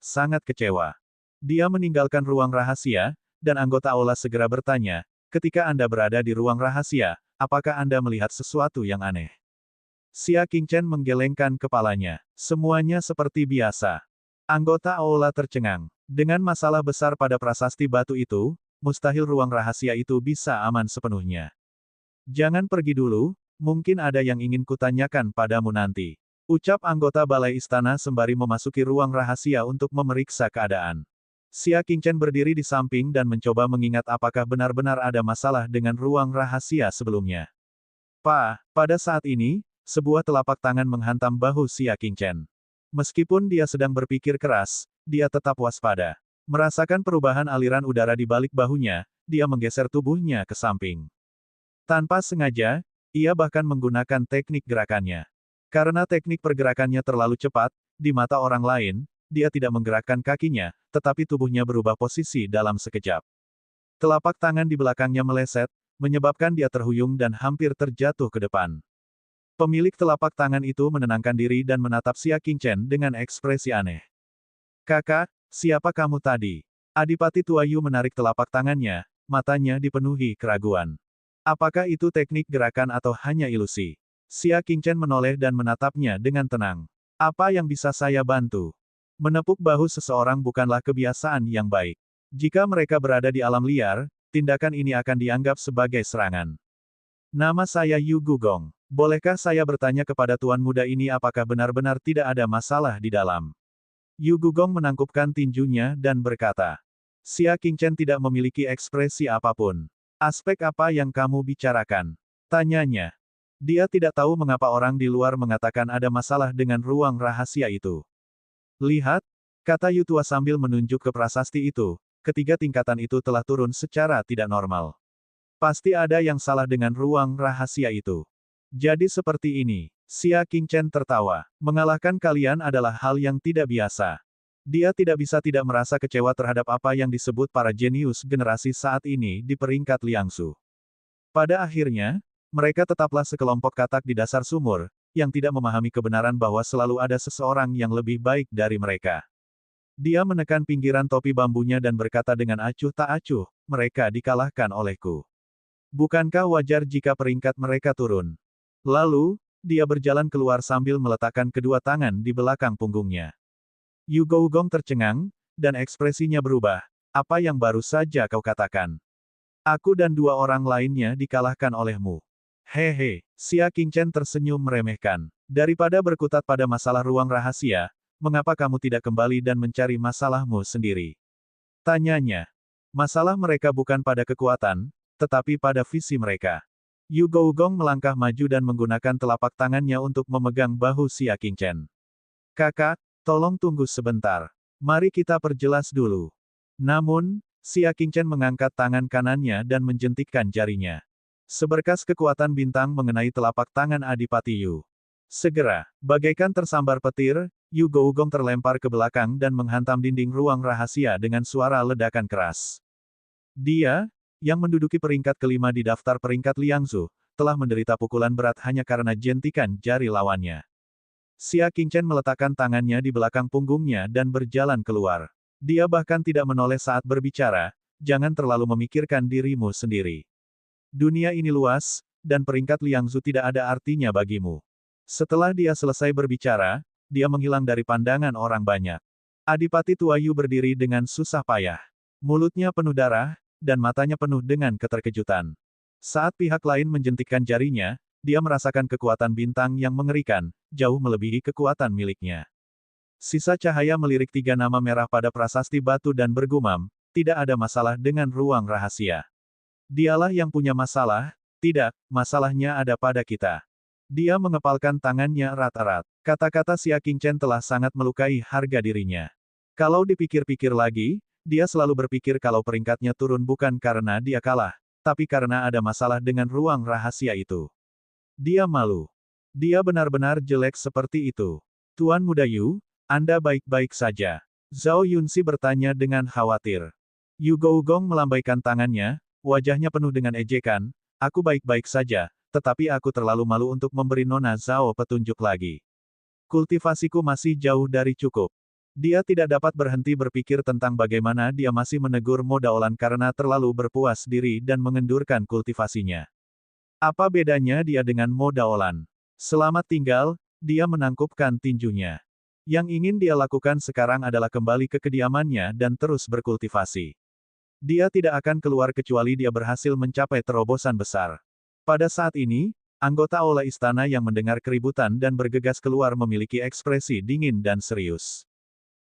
sangat kecewa. Dia meninggalkan ruang rahasia, dan anggota Aula segera bertanya, ketika Anda berada di ruang rahasia, apakah Anda melihat sesuatu yang aneh? Xia Qingchen menggelengkan kepalanya. Semuanya seperti biasa. Anggota Aula tercengang. Dengan masalah besar pada prasasti batu itu, mustahil ruang rahasia itu bisa aman sepenuhnya. Jangan pergi dulu, mungkin ada yang ingin kutanyakan padamu nanti. Ucap anggota balai istana sembari memasuki ruang rahasia untuk memeriksa keadaan. Xia Qingchen berdiri di samping dan mencoba mengingat apakah benar-benar ada masalah dengan ruang rahasia sebelumnya. Pada saat ini, sebuah telapak tangan menghantam bahu Xia Qingchen. Meskipun dia sedang berpikir keras, dia tetap waspada. Merasakan perubahan aliran udara di balik bahunya, dia menggeser tubuhnya ke samping. Tanpa sengaja, ia bahkan menggunakan teknik gerakannya. Karena teknik pergerakannya terlalu cepat, di mata orang lain, dia tidak menggerakkan kakinya, tetapi tubuhnya berubah posisi dalam sekejap. Telapak tangan di belakangnya meleset, menyebabkan dia terhuyung dan hampir terjatuh ke depan. Pemilik telapak tangan itu menenangkan diri dan menatap Xia Qingchen dengan ekspresi aneh. Kakak, siapa kamu tadi? Adipati Tuayu menarik telapak tangannya, matanya dipenuhi keraguan. Apakah itu teknik gerakan atau hanya ilusi? Xia Qingchen menoleh dan menatapnya dengan tenang. Apa yang bisa saya bantu? Menepuk bahu seseorang bukanlah kebiasaan yang baik. Jika mereka berada di alam liar, tindakan ini akan dianggap sebagai serangan. Nama saya Yu Gougong. Bolehkah saya bertanya kepada tuan muda ini apakah benar-benar tidak ada masalah di dalam? Yu Gougong menangkupkan tinjunya dan berkata. Xia Qingchen tidak memiliki ekspresi apapun. Aspek apa yang kamu bicarakan? Tanyanya. Dia tidak tahu mengapa orang di luar mengatakan ada masalah dengan ruang rahasia itu. Lihat, kata Yutua sambil menunjuk ke prasasti itu, ketiga tingkatan itu telah turun secara tidak normal. Pasti ada yang salah dengan ruang rahasia itu. Jadi seperti ini, Xia Qingchen tertawa. Mengalahkan kalian adalah hal yang tidak biasa. Dia tidak bisa tidak merasa kecewa terhadap apa yang disebut para jenius generasi saat ini di peringkat Liangzu. Pada akhirnya, mereka tetaplah sekelompok katak di dasar sumur, yang tidak memahami kebenaran bahwa selalu ada seseorang yang lebih baik dari mereka. Dia menekan pinggiran topi bambunya dan berkata dengan acuh tak acuh, mereka dikalahkan olehku. Bukankah wajar jika peringkat mereka turun? Lalu, dia berjalan keluar sambil meletakkan kedua tangan di belakang punggungnya. Yu Gougong tercengang, dan ekspresinya berubah. Apa yang baru saja kau katakan? Aku dan dua orang lainnya dikalahkan olehmu. Hehe, Xia Qingchen tersenyum meremehkan. Daripada berkutat pada masalah ruang rahasia, mengapa kamu tidak kembali dan mencari masalahmu sendiri? Tanyanya. Masalah mereka bukan pada kekuatan, tetapi pada visi mereka. Yu Gougong melangkah maju dan menggunakan telapak tangannya untuk memegang bahu Xia Qingchen. Kakak, tolong tunggu sebentar. Mari kita perjelas dulu. Namun, Xia Qingchen mengangkat tangan kanannya dan menjentikkan jarinya. Seberkas kekuatan bintang mengenai telapak tangan Adipati Yu. Segera, bagaikan tersambar petir, Yu Gougong terlempar ke belakang dan menghantam dinding ruang rahasia dengan suara ledakan keras. Dia, yang menduduki peringkat kelima di daftar peringkat Liangzu, telah menderita pukulan berat hanya karena jentikan jari lawannya. Xia Qingchen meletakkan tangannya di belakang punggungnya dan berjalan keluar. Dia bahkan tidak menoleh saat berbicara, jangan terlalu memikirkan dirimu sendiri. Dunia ini luas, dan peringkat Liangzu tidak ada artinya bagimu. Setelah dia selesai berbicara, dia menghilang dari pandangan orang banyak. Adipati Tua Yu berdiri dengan susah payah. Mulutnya penuh darah, dan matanya penuh dengan keterkejutan. Saat pihak lain menjentikkan jarinya, dia merasakan kekuatan bintang yang mengerikan, jauh melebihi kekuatan miliknya. Sisa cahaya melirik tiga nama merah pada prasasti batu dan bergumam, tidak ada masalah dengan ruang rahasia. Dialah yang punya masalah, tidak, masalahnya ada pada kita. Dia mengepalkan tangannya erat-erat. Kata-kata Xia Qingchen telah sangat melukai harga dirinya. Kalau dipikir-pikir lagi, dia selalu berpikir kalau peringkatnya turun bukan karena dia kalah, tapi karena ada masalah dengan ruang rahasia itu. Dia malu. Dia benar-benar jelek seperti itu. Tuan Muda Yu, Anda baik-baik saja? Zhao Yunxi bertanya dengan khawatir. Yu Gougong melambaikan tangannya, wajahnya penuh dengan ejekan, aku baik-baik saja, tetapi aku terlalu malu untuk memberi Nona Zhao petunjuk lagi. Kultivasiku masih jauh dari cukup. Dia tidak dapat berhenti berpikir tentang bagaimana dia masih menegur Mo Daolan karena terlalu berpuas diri dan mengendurkan kultivasinya. Apa bedanya dia dengan Mo Daolan? Selamat tinggal, dia menangkupkan tinjunya. Yang ingin dia lakukan sekarang adalah kembali ke kediamannya dan terus berkultivasi. Dia tidak akan keluar kecuali dia berhasil mencapai terobosan besar. Pada saat ini, anggota Aula Istana yang mendengar keributan dan bergegas keluar memiliki ekspresi dingin dan serius.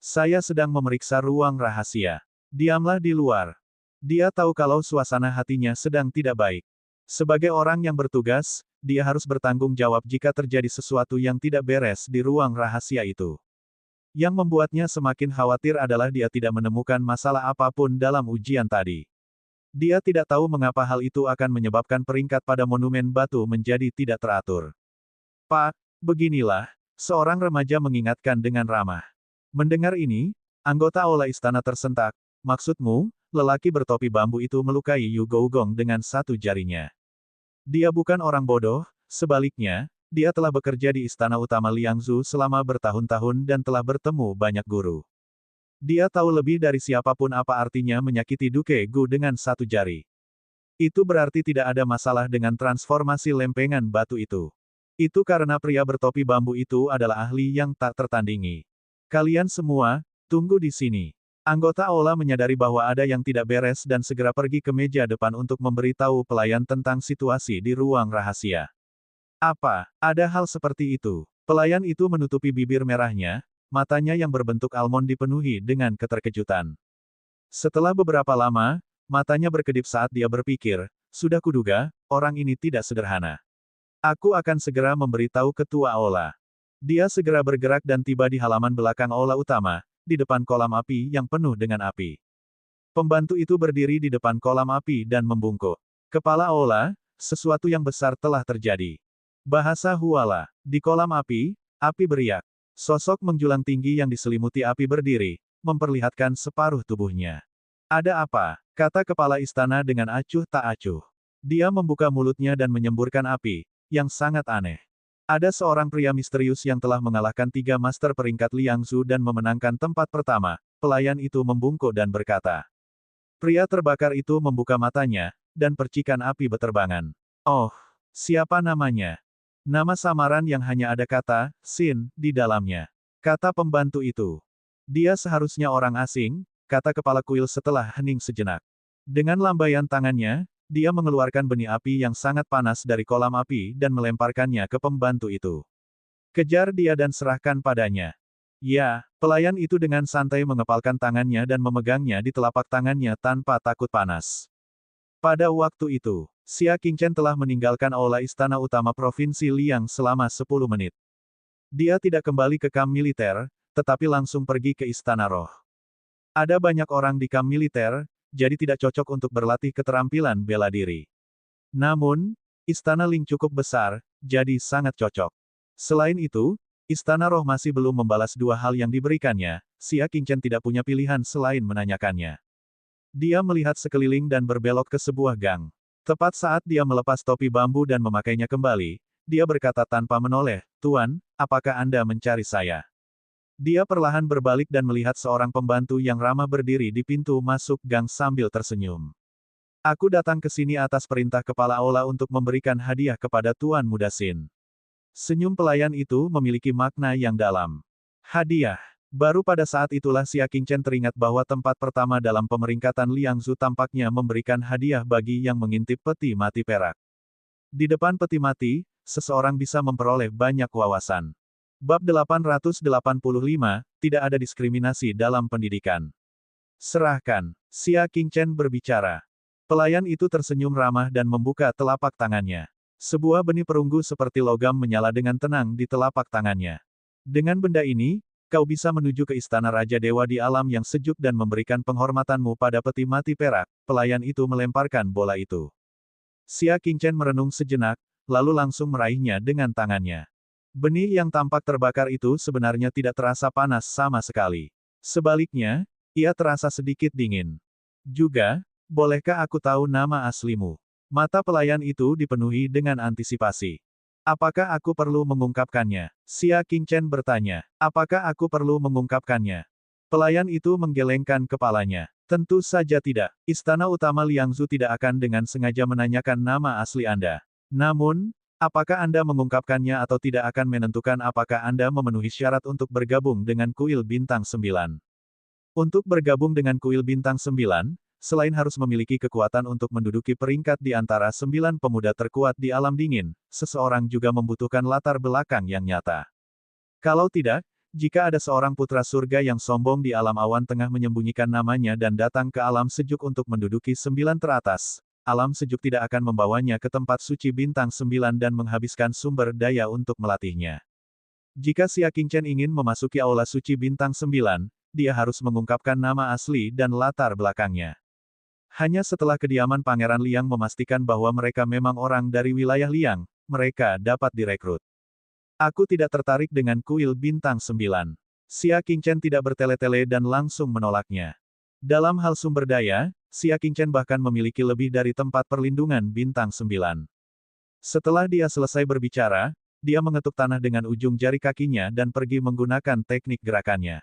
Saya sedang memeriksa ruang rahasia. Diamlah di luar. Dia tahu kalau suasana hatinya sedang tidak baik. Sebagai orang yang bertugas, dia harus bertanggung jawab jika terjadi sesuatu yang tidak beres di ruang rahasia itu. Yang membuatnya semakin khawatir adalah dia tidak menemukan masalah apapun dalam ujian tadi. Dia tidak tahu mengapa hal itu akan menyebabkan peringkat pada monumen batu menjadi tidak teratur. Pak, beginilah, seorang remaja mengingatkan dengan ramah. Mendengar ini, anggota Aula Istana tersentak. Maksudmu, lelaki bertopi bambu itu melukai Yu Gougong dengan satu jarinya. Dia bukan orang bodoh, sebaliknya, dia telah bekerja di Istana Utama Liangzu selama bertahun-tahun dan telah bertemu banyak guru. Dia tahu lebih dari siapapun apa artinya menyakiti Duke Gu dengan satu jari. Itu berarti tidak ada masalah dengan transformasi lempengan batu itu. Itu karena pria bertopi bambu itu adalah ahli yang tak tertandingi. Kalian semua, tunggu di sini. Anggota Aula menyadari bahwa ada yang tidak beres dan segera pergi ke meja depan untuk memberitahu pelayan tentang situasi di ruang rahasia. Apa, ada hal seperti itu? Pelayan itu menutupi bibir merahnya, matanya yang berbentuk almond dipenuhi dengan keterkejutan. Setelah beberapa lama, matanya berkedip saat dia berpikir, sudah kuduga, orang ini tidak sederhana. Aku akan segera memberitahu ketua Aula. Dia segera bergerak dan tiba di halaman belakang Aula utama, di depan kolam api yang penuh dengan api. Pembantu itu berdiri di depan kolam api dan membungkuk. Kepala Aula, sesuatu yang besar telah terjadi. Bahasa Huala, di kolam api beriak. Sosok menjulang tinggi yang diselimuti api berdiri, memperlihatkan separuh tubuhnya. Ada apa? Kata kepala istana dengan acuh tak acuh. Dia membuka mulutnya dan menyemburkan api, yang sangat aneh. Ada seorang pria misterius yang telah mengalahkan 3 master peringkat Liangzu dan memenangkan tempat pertama. Pelayan itu membungkuk dan berkata. Pria terbakar itu membuka matanya, dan percikan api beterbangan. Oh, siapa namanya? Nama samaran yang hanya ada kata, Sin, di dalamnya. Kata pembantu itu. Dia seharusnya orang asing, kata kepala kuil setelah hening sejenak. Dengan lambaian tangannya, dia mengeluarkan benih api yang sangat panas dari kolam api dan melemparkannya ke pembantu itu. Kejar dia dan serahkan padanya. Ya, pelayan itu dengan santai mengepalkan tangannya dan memegangnya di telapak tangannya tanpa takut panas. Pada waktu itu, Xia Qingchen telah meninggalkan aula istana utama Provinsi Liang selama 10 menit. Dia tidak kembali ke kamp militer, tetapi langsung pergi ke Istana Roh. Ada banyak orang di kamp militer, jadi tidak cocok untuk berlatih keterampilan bela diri. Namun, Istana Ling cukup besar, jadi sangat cocok. Selain itu, Istana Roh masih belum membalas dua hal yang diberikannya, Xia Qingchen tidak punya pilihan selain menanyakannya. Dia melihat sekeliling dan berbelok ke sebuah gang. Tepat saat dia melepas topi bambu dan memakainya kembali, dia berkata tanpa menoleh, "Tuan, apakah Anda mencari saya?" Dia perlahan berbalik dan melihat seorang pembantu yang ramah berdiri di pintu masuk gang sambil tersenyum. "Aku datang ke sini atas perintah kepala aula untuk memberikan hadiah kepada Tuan Muda Sin." Senyum pelayan itu memiliki makna yang dalam. Hadiah. Baru pada saat itulah Xia Qingchen teringat bahwa tempat pertama dalam pemeringkatan Liangzu tampaknya memberikan hadiah bagi yang mengintip peti mati perak. Di depan peti mati, seseorang bisa memperoleh banyak wawasan. Bab 885, tidak ada diskriminasi dalam pendidikan. Serahkan. Xia Qingchen berbicara. Pelayan itu tersenyum ramah dan membuka telapak tangannya. Sebuah benih perunggu seperti logam menyala dengan tenang di telapak tangannya. Dengan benda ini, kau bisa menuju ke istana Raja Dewa di alam yang sejuk dan memberikan penghormatanmu pada peti mati perak. Pelayan itu melemparkan bola itu. Xia Qingchen merenung sejenak, lalu langsung meraihnya dengan tangannya. Benih yang tampak terbakar itu sebenarnya tidak terasa panas sama sekali. Sebaliknya, ia terasa sedikit dingin. Juga, bolehkah aku tahu nama aslimu? Mata pelayan itu dipenuhi dengan antisipasi. Apakah aku perlu mengungkapkannya? Xia Qingchen bertanya. Apakah aku perlu mengungkapkannya? Pelayan itu menggelengkan kepalanya. Tentu saja tidak. Istana utama Liangzu tidak akan dengan sengaja menanyakan nama asli Anda. Namun, apakah Anda mengungkapkannya atau tidak akan menentukan apakah Anda memenuhi syarat untuk bergabung dengan Kuil Bintang 9. Untuk bergabung dengan Kuil Bintang 9, selain harus memiliki kekuatan untuk menduduki peringkat di antara 9 pemuda terkuat di alam dingin, seseorang juga membutuhkan latar belakang yang nyata. Kalau tidak, jika ada seorang putra surga yang sombong di alam awan tengah menyembunyikan namanya dan datang ke alam sejuk untuk menduduki 9 teratas, alam sejuk tidak akan membawanya ke tempat suci Bintang 9 dan menghabiskan sumber daya untuk melatihnya. Jika Xia Qingchen ingin memasuki aula suci Bintang 9, dia harus mengungkapkan nama asli dan latar belakangnya. Hanya setelah kediaman Pangeran Liang memastikan bahwa mereka memang orang dari wilayah Liang, mereka dapat direkrut. Aku tidak tertarik dengan Kuil Bintang 9. Xia Qingchen tidak bertele-tele dan langsung menolaknya. Dalam hal sumber daya, Xia Qingchen bahkan memiliki lebih dari tempat perlindungan Bintang 9. Setelah dia selesai berbicara, dia mengetuk tanah dengan ujung jari kakinya dan pergi menggunakan teknik gerakannya.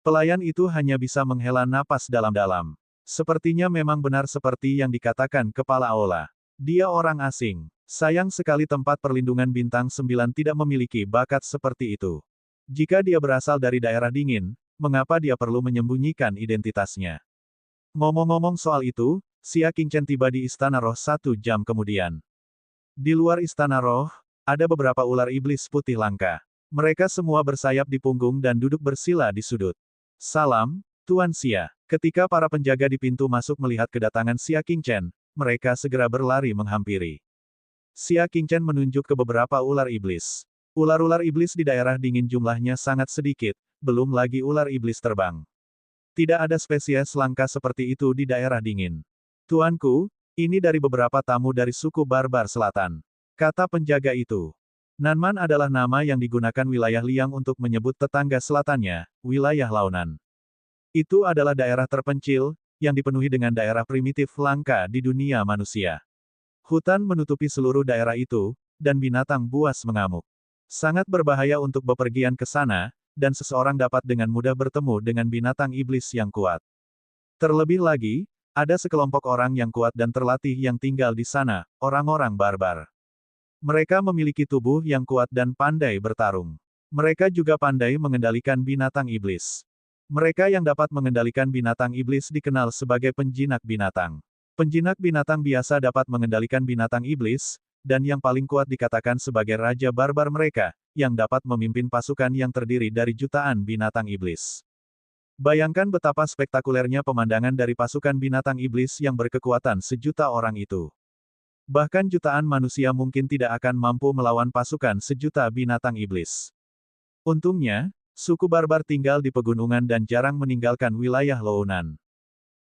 Pelayan itu hanya bisa menghela napas dalam-dalam. Sepertinya memang benar seperti yang dikatakan kepala aula. Dia orang asing. Sayang sekali tempat perlindungan Bintang 9 tidak memiliki bakat seperti itu. Jika dia berasal dari daerah dingin, mengapa dia perlu menyembunyikan identitasnya? Ngomong-ngomong soal itu, Xia Qingchen tiba di Istana Roh 1 jam kemudian. Di luar Istana Roh, ada beberapa ular iblis putih langka. Mereka semua bersayap di punggung dan duduk bersila di sudut. Salam, Tuan Xia. Ketika para penjaga di pintu masuk melihat kedatangan Xia Qingchen, mereka segera berlari menghampiri. Xia Qingchen menunjuk ke beberapa ular iblis. Ular-ular iblis di daerah dingin jumlahnya sangat sedikit, belum lagi ular iblis terbang. Tidak ada spesies langka seperti itu di daerah dingin. Tuanku, ini dari beberapa tamu dari suku Barbar Selatan. Kata penjaga itu. Nanman adalah nama yang digunakan wilayah Liang untuk menyebut tetangga selatannya, wilayah Launan. Itu adalah daerah terpencil, yang dipenuhi dengan daerah primitif langka di dunia manusia. Hutan menutupi seluruh daerah itu, dan binatang buas mengamuk. Sangat berbahaya untuk bepergian ke sana, dan seseorang dapat dengan mudah bertemu dengan binatang iblis yang kuat. Terlebih lagi, ada sekelompok orang yang kuat dan terlatih yang tinggal di sana, orang-orang barbar. Mereka memiliki tubuh yang kuat dan pandai bertarung. Mereka juga pandai mengendalikan binatang iblis. Mereka yang dapat mengendalikan binatang iblis dikenal sebagai penjinak binatang. Penjinak binatang biasa dapat mengendalikan binatang iblis, dan yang paling kuat dikatakan sebagai raja barbar mereka, yang dapat memimpin pasukan yang terdiri dari jutaan binatang iblis. Bayangkan betapa spektakulernya pemandangan dari pasukan binatang iblis yang berkekuatan sejuta orang itu. Bahkan jutaan manusia mungkin tidak akan mampu melawan pasukan sejuta binatang iblis. Untungnya, suku barbar tinggal di pegunungan dan jarang meninggalkan wilayah Lounan.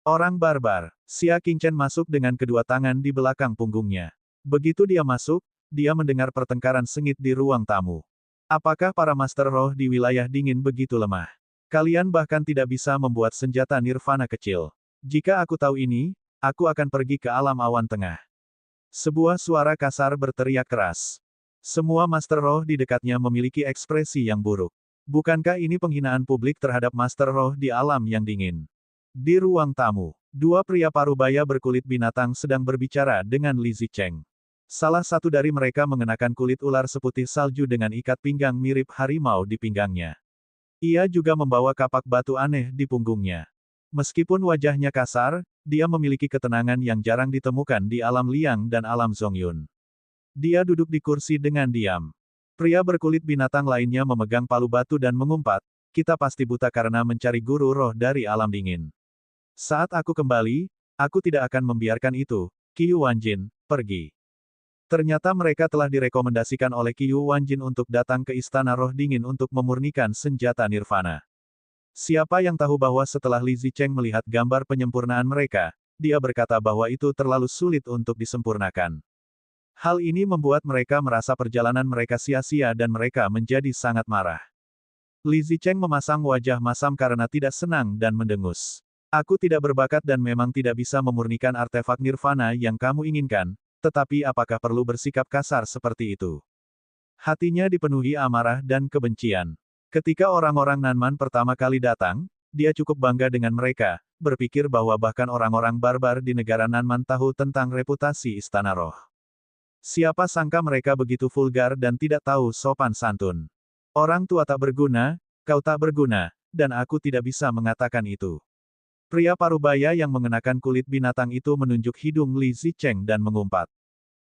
Orang barbar, Xia Qingchen masuk dengan kedua tangan di belakang punggungnya. Begitu dia masuk, dia mendengar pertengkaran sengit di ruang tamu. Apakah para master roh di wilayah dingin begitu lemah? Kalian bahkan tidak bisa membuat senjata nirvana kecil. Jika aku tahu ini, aku akan pergi ke alam awan tengah. Sebuah suara kasar berteriak keras. Semua master roh di dekatnya memiliki ekspresi yang buruk. Bukankah ini penghinaan publik terhadap master roh di alam yang dingin? Di ruang tamu, dua pria parubaya berkulit binatang sedang berbicara dengan Li Zicheng. Salah satu dari mereka mengenakan kulit ular seputih salju dengan ikat pinggang mirip harimau di pinggangnya. Ia juga membawa kapak batu aneh di punggungnya. Meskipun wajahnya kasar, dia memiliki ketenangan yang jarang ditemukan di alam Liang dan alam Zongyun. Dia duduk di kursi dengan diam. Pria berkulit binatang lainnya memegang palu batu dan mengumpat, kita pasti buta karena mencari guru roh dari alam dingin. Saat aku kembali, aku tidak akan membiarkan itu, Qiyu Wanjin, pergi. Ternyata mereka telah direkomendasikan oleh Qiyu Wanjin untuk datang ke Istana Roh Dingin untuk memurnikan senjata nirvana. Siapa yang tahu bahwa setelah Li Zicheng melihat gambar penyempurnaan mereka, dia berkata bahwa itu terlalu sulit untuk disempurnakan. Hal ini membuat mereka merasa perjalanan mereka sia-sia dan mereka menjadi sangat marah. Li Zicheng memasang wajah masam karena tidak senang dan mendengus. Aku tidak berbakat dan memang tidak bisa memurnikan artefak nirvana yang kamu inginkan, tetapi apakah perlu bersikap kasar seperti itu? Hatinya dipenuhi amarah dan kebencian. Ketika orang-orang Nanman pertama kali datang, dia cukup bangga dengan mereka, berpikir bahwa bahkan orang-orang barbar di negara Nanman tahu tentang reputasi Istana Roh. Siapa sangka mereka begitu vulgar dan tidak tahu sopan santun. Orang tua tak berguna, kau tak berguna, dan aku tidak bisa mengatakan itu. Pria parubaya yang mengenakan kulit binatang itu menunjuk hidung Li Zicheng dan mengumpat.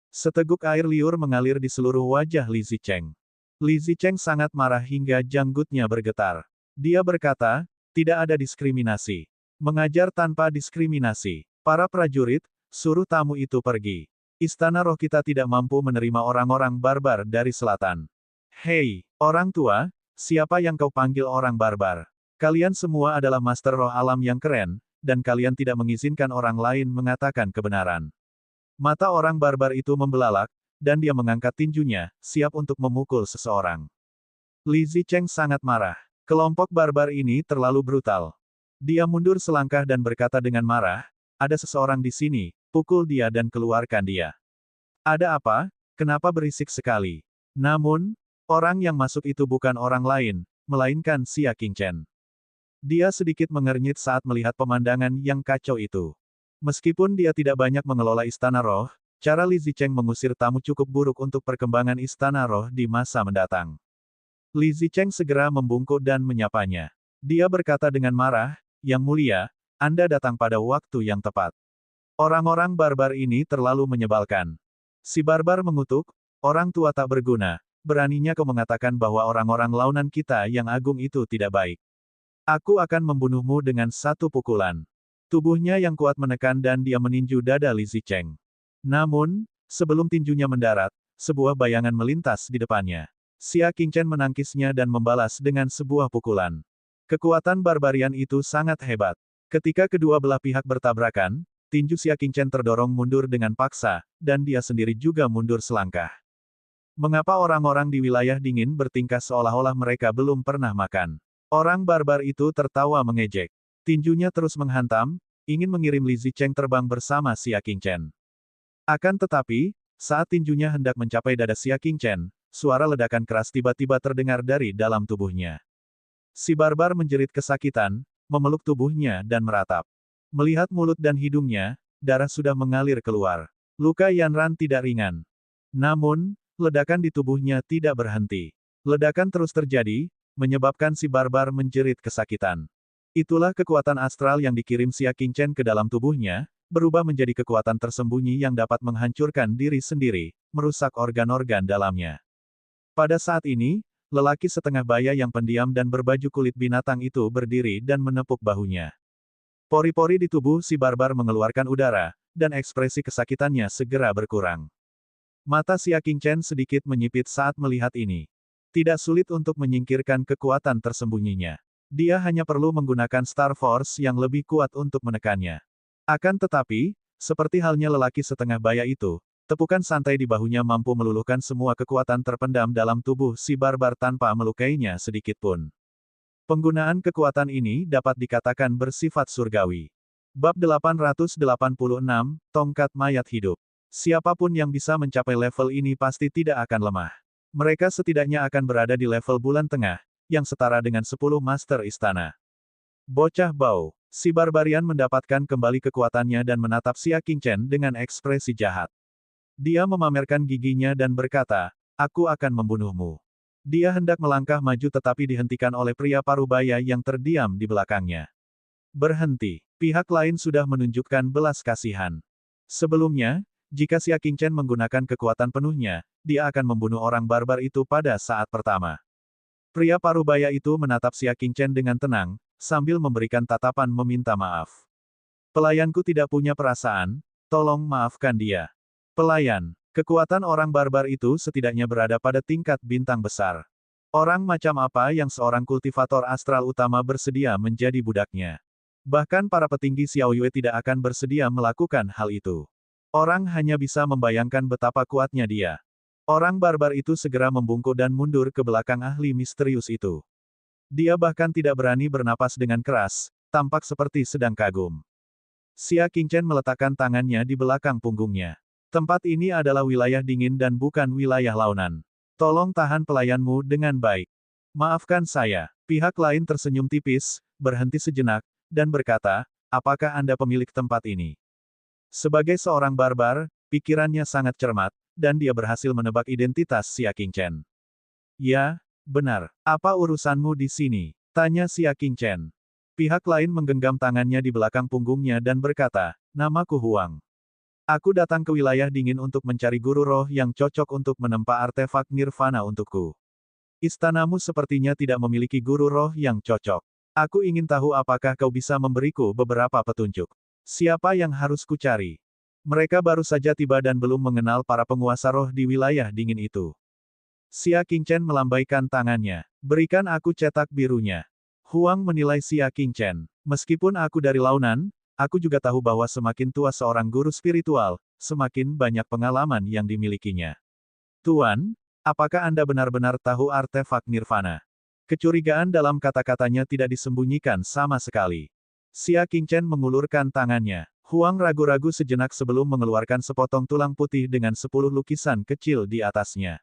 Seteguk air liur mengalir di seluruh wajah Li Zicheng. Li Zicheng sangat marah hingga janggutnya bergetar. Dia berkata, tidak ada diskriminasi. Mengajar tanpa diskriminasi. Para prajurit, suruh tamu itu pergi. Istana roh kita tidak mampu menerima orang-orang barbar dari selatan. Hei, orang tua, siapa yang kau panggil orang barbar? Kalian semua adalah master roh alam yang keren, dan kalian tidak mengizinkan orang lain mengatakan kebenaran. Mata orang barbar itu membelalak, dan dia mengangkat tinjunya, siap untuk memukul seseorang. Li Zicheng sangat marah. Kelompok barbar ini terlalu brutal. Dia mundur selangkah dan berkata dengan marah, ada seseorang di sini, pukul dia dan keluarkan dia. Ada apa? Kenapa berisik sekali? Namun, orang yang masuk itu bukan orang lain, melainkan Xia Qingchen. Dia sedikit mengernyit saat melihat pemandangan yang kacau itu. Meskipun dia tidak banyak mengelola Istana Roh, cara Li Zicheng mengusir tamu cukup buruk untuk perkembangan Istana Roh di masa mendatang. Li Zicheng segera membungkuk dan menyapanya. Dia berkata dengan marah, Yang mulia, Anda datang pada waktu yang tepat. Orang-orang barbar ini terlalu menyebalkan. Si barbar mengutuk, orang tua tak berguna, beraninya kau mengatakan bahwa orang-orang launan kita yang agung itu tidak baik. Aku akan membunuhmu dengan satu pukulan. Tubuhnya yang kuat menekan dan dia meninju dada Li Zicheng. Namun, sebelum tinjunya mendarat, sebuah bayangan melintas di depannya. Xia Qingchen menangkisnya dan membalas dengan sebuah pukulan. Kekuatan barbarian itu sangat hebat. Ketika kedua belah pihak bertabrakan, tinju Xia Qingchen terdorong mundur dengan paksa, dan dia sendiri juga mundur selangkah. Mengapa orang-orang di wilayah dingin bertingkah seolah-olah mereka belum pernah makan? Orang barbar itu tertawa mengejek. Tinjunya terus menghantam, ingin mengirim Li Zicheng terbang bersama Xia Qingchen. Akan tetapi, saat tinjunya hendak mencapai dada Xia Qingchen, suara ledakan keras tiba-tiba terdengar dari dalam tubuhnya. Si barbar menjerit kesakitan, memeluk tubuhnya dan meratap. Melihat mulut dan hidungnya, darah sudah mengalir keluar. Luka Yanran tidak ringan. Namun, Ledakan di tubuhnya tidak berhenti. Ledakan terus terjadi, menyebabkan si barbar menjerit kesakitan. Itulah kekuatan astral yang dikirim Xia Qingchen ke dalam tubuhnya, berubah menjadi kekuatan tersembunyi yang dapat menghancurkan diri sendiri, merusak organ-organ dalamnya. Pada saat ini, lelaki setengah baya yang pendiam dan berbaju kulit binatang itu berdiri dan menepuk bahunya. Pori-pori di tubuh si barbar mengeluarkan udara, dan ekspresi kesakitannya segera berkurang. Mata Xia Qingchen sedikit menyipit saat melihat ini. Tidak sulit untuk menyingkirkan kekuatan tersembunyinya. Dia hanya perlu menggunakan Star Force yang lebih kuat untuk menekannya. Akan tetapi, seperti halnya lelaki setengah baya itu, tepukan santai di bahunya mampu meluluhkan semua kekuatan terpendam dalam tubuh si barbar tanpa melukainya sedikitpun. Penggunaan kekuatan ini dapat dikatakan bersifat surgawi. Bab 886, Tongkat Mayat Hidup. Siapapun yang bisa mencapai level ini pasti tidak akan lemah. Mereka setidaknya akan berada di level bulan tengah, yang setara dengan 10 Master Istana. Bocah bau. Si barbarian mendapatkan kembali kekuatannya dan menatap Xia Qingchen dengan ekspresi jahat. Dia memamerkan giginya dan berkata, "Aku akan membunuhmu." Dia hendak melangkah maju tetapi dihentikan oleh pria parubaya yang terdiam di belakangnya. Berhenti. Pihak lain sudah menunjukkan belas kasihan. Sebelumnya, jika Xia Qingchen menggunakan kekuatan penuhnya, dia akan membunuh orang barbar itu pada saat pertama. Pria parubaya itu menatap Xia Qingchen dengan tenang, sambil memberikan tatapan meminta maaf. "Pelayanku tidak punya perasaan, tolong maafkan dia." Pelayan. Kekuatan orang barbar itu setidaknya berada pada tingkat bintang besar. Orang macam apa yang seorang kultivator astral utama bersedia menjadi budaknya? Bahkan para petinggi Xiao Yue tidak akan bersedia melakukan hal itu. Orang hanya bisa membayangkan betapa kuatnya dia. Orang barbar itu segera membungkuk dan mundur ke belakang ahli misterius itu. Dia bahkan tidak berani bernapas dengan keras, tampak seperti sedang kagum. Xia Qingchen meletakkan tangannya di belakang punggungnya. "Tempat ini adalah wilayah dingin dan bukan wilayah launan. Tolong tahan pelayanmu dengan baik." "Maafkan saya." Pihak lain tersenyum tipis, berhenti sejenak, dan berkata, "Apakah Anda pemilik tempat ini?" Sebagai seorang barbar, pikirannya sangat cermat, dan dia berhasil menebak identitas Xia Qingchen. "Ya, benar. Apa urusanmu di sini?" tanya Xia Qingchen. Pihak lain menggenggam tangannya di belakang punggungnya dan berkata, "Namaku Huang. Aku datang ke wilayah dingin untuk mencari guru roh yang cocok untuk menempa artefak nirvana untukku. Istanamu sepertinya tidak memiliki guru roh yang cocok. Aku ingin tahu apakah kau bisa memberiku beberapa petunjuk. Siapa yang harus kucari?" Mereka baru saja tiba dan belum mengenal para penguasa roh di wilayah dingin itu. Xia Qingchen melambaikan tangannya. "Berikan aku cetak birunya." Huang menilai Xia Qingchen. "Meskipun aku dari launan, aku juga tahu bahwa semakin tua seorang guru spiritual, semakin banyak pengalaman yang dimilikinya. Tuan, apakah Anda benar-benar tahu artefak nirvana?" Kecurigaan dalam kata-katanya tidak disembunyikan sama sekali. Xia Qingchen mengulurkan tangannya. Huang ragu-ragu sejenak sebelum mengeluarkan sepotong tulang putih dengan 10 lukisan kecil di atasnya.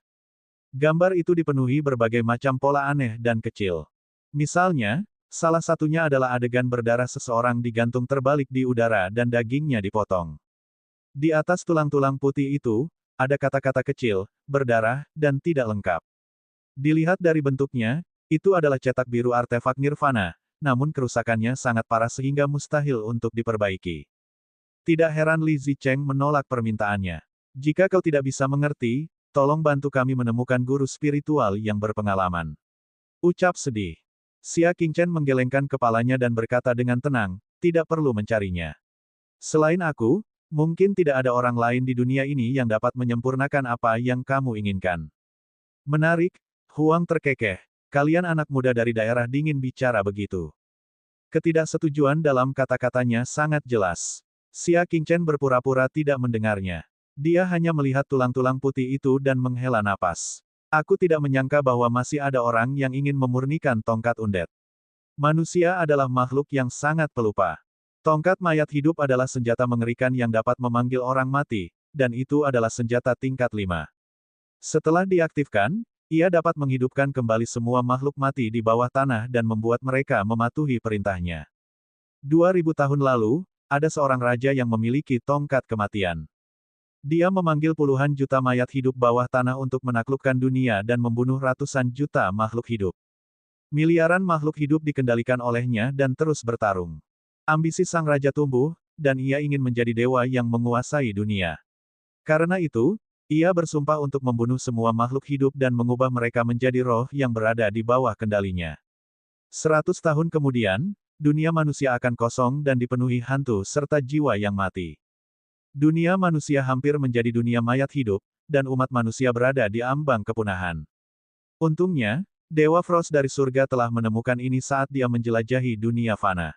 Gambar itu dipenuhi berbagai macam pola aneh dan kecil. Misalnya, salah satunya adalah adegan berdarah seseorang digantung terbalik di udara dan dagingnya dipotong. Di atas tulang-tulang putih itu, ada kata-kata kecil, berdarah, dan tidak lengkap. Dilihat dari bentuknya, itu adalah cetak biru artefak nirvana, namun kerusakannya sangat parah sehingga mustahil untuk diperbaiki. Tidak heran Li Zicheng menolak permintaannya. "Jika kau tidak bisa mengerti, tolong bantu kami menemukan guru spiritual yang berpengalaman." Ucap sedih. Xia Qingchen menggelengkan kepalanya dan berkata dengan tenang, "Tidak perlu mencarinya. Selain aku, mungkin tidak ada orang lain di dunia ini yang dapat menyempurnakan apa yang kamu inginkan." Menarik, Huang terkekeh. Kalian anak muda dari daerah dingin bicara begitu. Ketidaksetujuan dalam kata-katanya sangat jelas. Xia Qingchen berpura-pura tidak mendengarnya. Dia hanya melihat tulang-tulang putih itu dan menghela napas. "Aku tidak menyangka bahwa masih ada orang yang ingin memurnikan tongkat undead. Manusia adalah makhluk yang sangat pelupa. Tongkat mayat hidup adalah senjata mengerikan yang dapat memanggil orang mati, dan itu adalah senjata tingkat 5. Setelah diaktifkan, ia dapat menghidupkan kembali semua makhluk mati di bawah tanah dan membuat mereka mematuhi perintahnya. 2000 tahun lalu, ada seorang raja yang memiliki tongkat kematian. Dia memanggil puluhan juta mayat hidup bawah tanah untuk menaklukkan dunia dan membunuh ratusan juta makhluk hidup. Miliaran makhluk hidup dikendalikan olehnya dan terus bertarung. Ambisi sang raja tumbuh, dan ia ingin menjadi dewa yang menguasai dunia. Karena itu, ia bersumpah untuk membunuh semua makhluk hidup dan mengubah mereka menjadi roh yang berada di bawah kendalinya. 100 tahun kemudian, dunia manusia akan kosong dan dipenuhi hantu serta jiwa yang mati. Dunia manusia hampir menjadi dunia mayat hidup, dan umat manusia berada di ambang kepunahan. Untungnya, Dewa Frost dari surga telah menemukan ini saat dia menjelajahi dunia fana.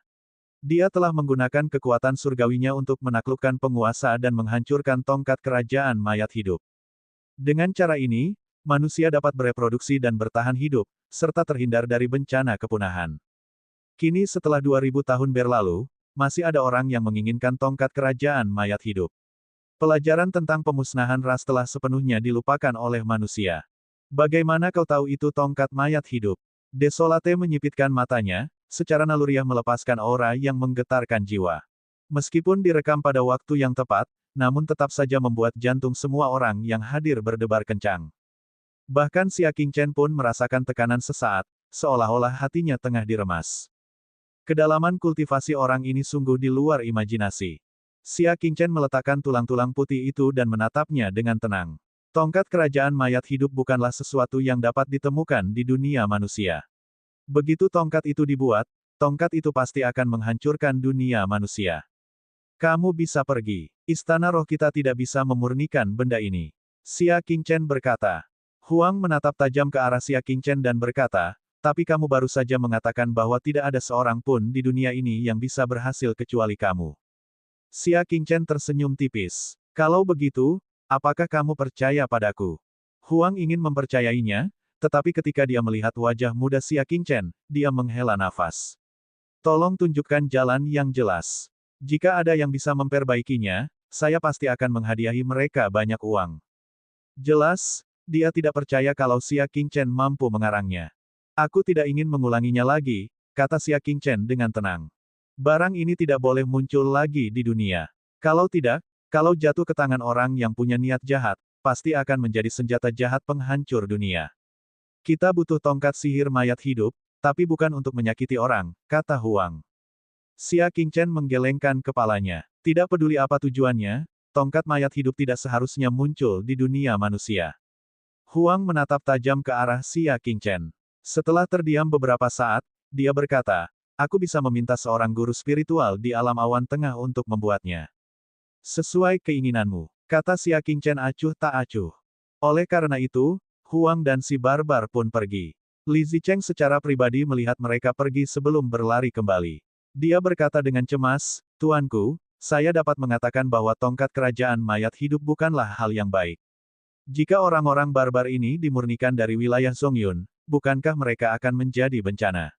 Dia telah menggunakan kekuatan surgawinya untuk menaklukkan penguasa dan menghancurkan tongkat kerajaan mayat hidup. Dengan cara ini, manusia dapat bereproduksi dan bertahan hidup, serta terhindar dari bencana kepunahan. Kini setelah 2000 tahun berlalu, masih ada orang yang menginginkan tongkat kerajaan mayat hidup. Pelajaran tentang pemusnahan ras telah sepenuhnya dilupakan oleh manusia. Bagaimana kau tahu itu tongkat mayat hidup? Desolate menyipitkan matanya, secara naluriah melepaskan aura yang menggetarkan jiwa. Meskipun direkam pada waktu yang tepat, namun tetap saja membuat jantung semua orang yang hadir berdebar kencang. Bahkan Xia Qingchen pun merasakan tekanan sesaat, seolah-olah hatinya tengah diremas. Kedalaman kultivasi orang ini sungguh di luar imajinasi. Xia Qingchen meletakkan tulang-tulang putih itu dan menatapnya dengan tenang. Tongkat kerajaan mayat hidup bukanlah sesuatu yang dapat ditemukan di dunia manusia. Begitu tongkat itu dibuat, tongkat itu pasti akan menghancurkan dunia manusia. Kamu bisa pergi. Istana roh kita tidak bisa memurnikan benda ini. Xia Qingchen berkata. Huang menatap tajam ke arah Xia Qingchen dan berkata, tapi kamu baru saja mengatakan bahwa tidak ada seorang pun di dunia ini yang bisa berhasil kecuali kamu. Xia Qingchen tersenyum tipis. Kalau begitu, apakah kamu percaya padaku? Huang ingin mempercayainya, tetapi ketika dia melihat wajah muda Xia Qingchen, dia menghela nafas. Tolong tunjukkan jalan yang jelas. Jika ada yang bisa memperbaikinya, saya pasti akan menghadiahi mereka banyak uang. Jelas, dia tidak percaya kalau Xia Qingchen mampu mengarangnya. Aku tidak ingin mengulanginya lagi, kata Xia Qingchen dengan tenang. Barang ini tidak boleh muncul lagi di dunia. Kalau tidak, kalau jatuh ke tangan orang yang punya niat jahat, pasti akan menjadi senjata jahat penghancur dunia. Kita butuh tongkat sihir mayat hidup, tapi bukan untuk menyakiti orang, kata Huang. Xia Qingchen menggelengkan kepalanya. Tidak peduli apa tujuannya, tongkat mayat hidup tidak seharusnya muncul di dunia manusia. Huang menatap tajam ke arah Xia Qingchen. Setelah terdiam beberapa saat, dia berkata, aku bisa meminta seorang guru spiritual di alam awan tengah untuk membuatnya. Sesuai keinginanmu, kata Xia Qingchen acuh tak acuh. Oleh karena itu, Huang dan si barbar pun pergi. Li Zicheng secara pribadi melihat mereka pergi sebelum berlari kembali. Dia berkata dengan cemas, Tuanku, saya dapat mengatakan bahwa tongkat kerajaan mayat hidup bukanlah hal yang baik. Jika orang-orang barbar ini dimurnikan dari wilayah Zongyun, bukankah mereka akan menjadi bencana?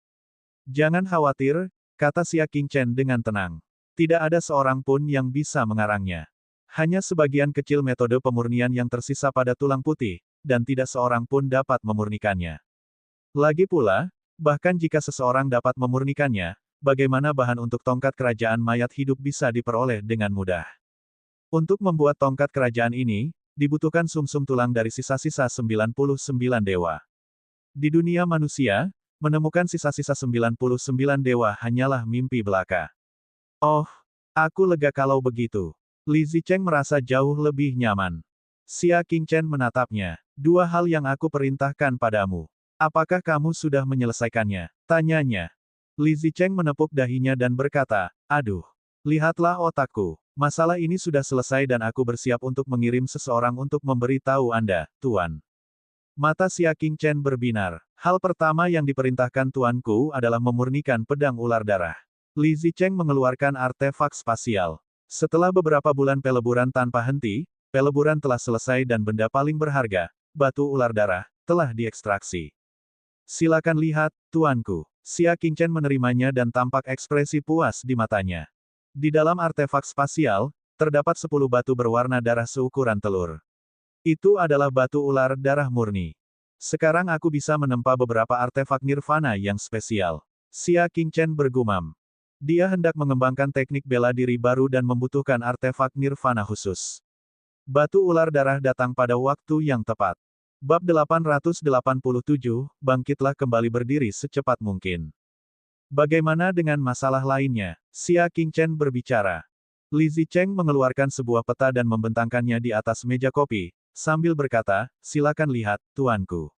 Jangan khawatir, kata Xia Qingchen dengan tenang. Tidak ada seorang pun yang bisa mengarangnya. Hanya sebagian kecil metode pemurnian yang tersisa pada tulang putih, dan tidak seorang pun dapat memurnikannya. Lagi pula, bahkan jika seseorang dapat memurnikannya, bagaimana bahan untuk tongkat kerajaan mayat hidup bisa diperoleh dengan mudah? Untuk membuat tongkat kerajaan ini, dibutuhkan sumsum tulang dari sisa-sisa 99 dewa. Di dunia manusia, menemukan sisa-sisa 99 dewa hanyalah mimpi belaka. Oh, aku lega kalau begitu. Li Zicheng merasa jauh lebih nyaman. Xia Qingchen menatapnya. Dua hal yang aku perintahkan padamu. Apakah kamu sudah menyelesaikannya? Tanyanya. Li Zicheng menepuk dahinya dan berkata, aduh. Lihatlah otakku. Masalah ini sudah selesai dan aku bersiap untuk mengirim seseorang untuk memberitahu Anda, Tuan. Mata Xia Qingchen berbinar. Hal pertama yang diperintahkan tuanku adalah memurnikan pedang ular darah. Li Zicheng mengeluarkan artefak spasial. Setelah beberapa bulan peleburan tanpa henti, peleburan telah selesai dan benda paling berharga, batu ular darah, telah diekstraksi. Silakan lihat, tuanku. Xia Qingchen menerimanya dan tampak ekspresi puas di matanya. Di dalam artefak spasial, terdapat 10 batu berwarna darah seukuran telur. Itu adalah batu ular darah murni. Sekarang aku bisa menempa beberapa artefak nirvana yang spesial. Xia Qingchen bergumam. Dia hendak mengembangkan teknik bela diri baru dan membutuhkan artefak nirvana khusus. Batu ular darah datang pada waktu yang tepat. Bab 887, bangkitlah kembali berdiri secepat mungkin. Bagaimana dengan masalah lainnya? Xia Qingchen berbicara. Li Zicheng mengeluarkan sebuah peta dan membentangkannya di atas meja kopi, sambil berkata, silakan lihat, tuanku.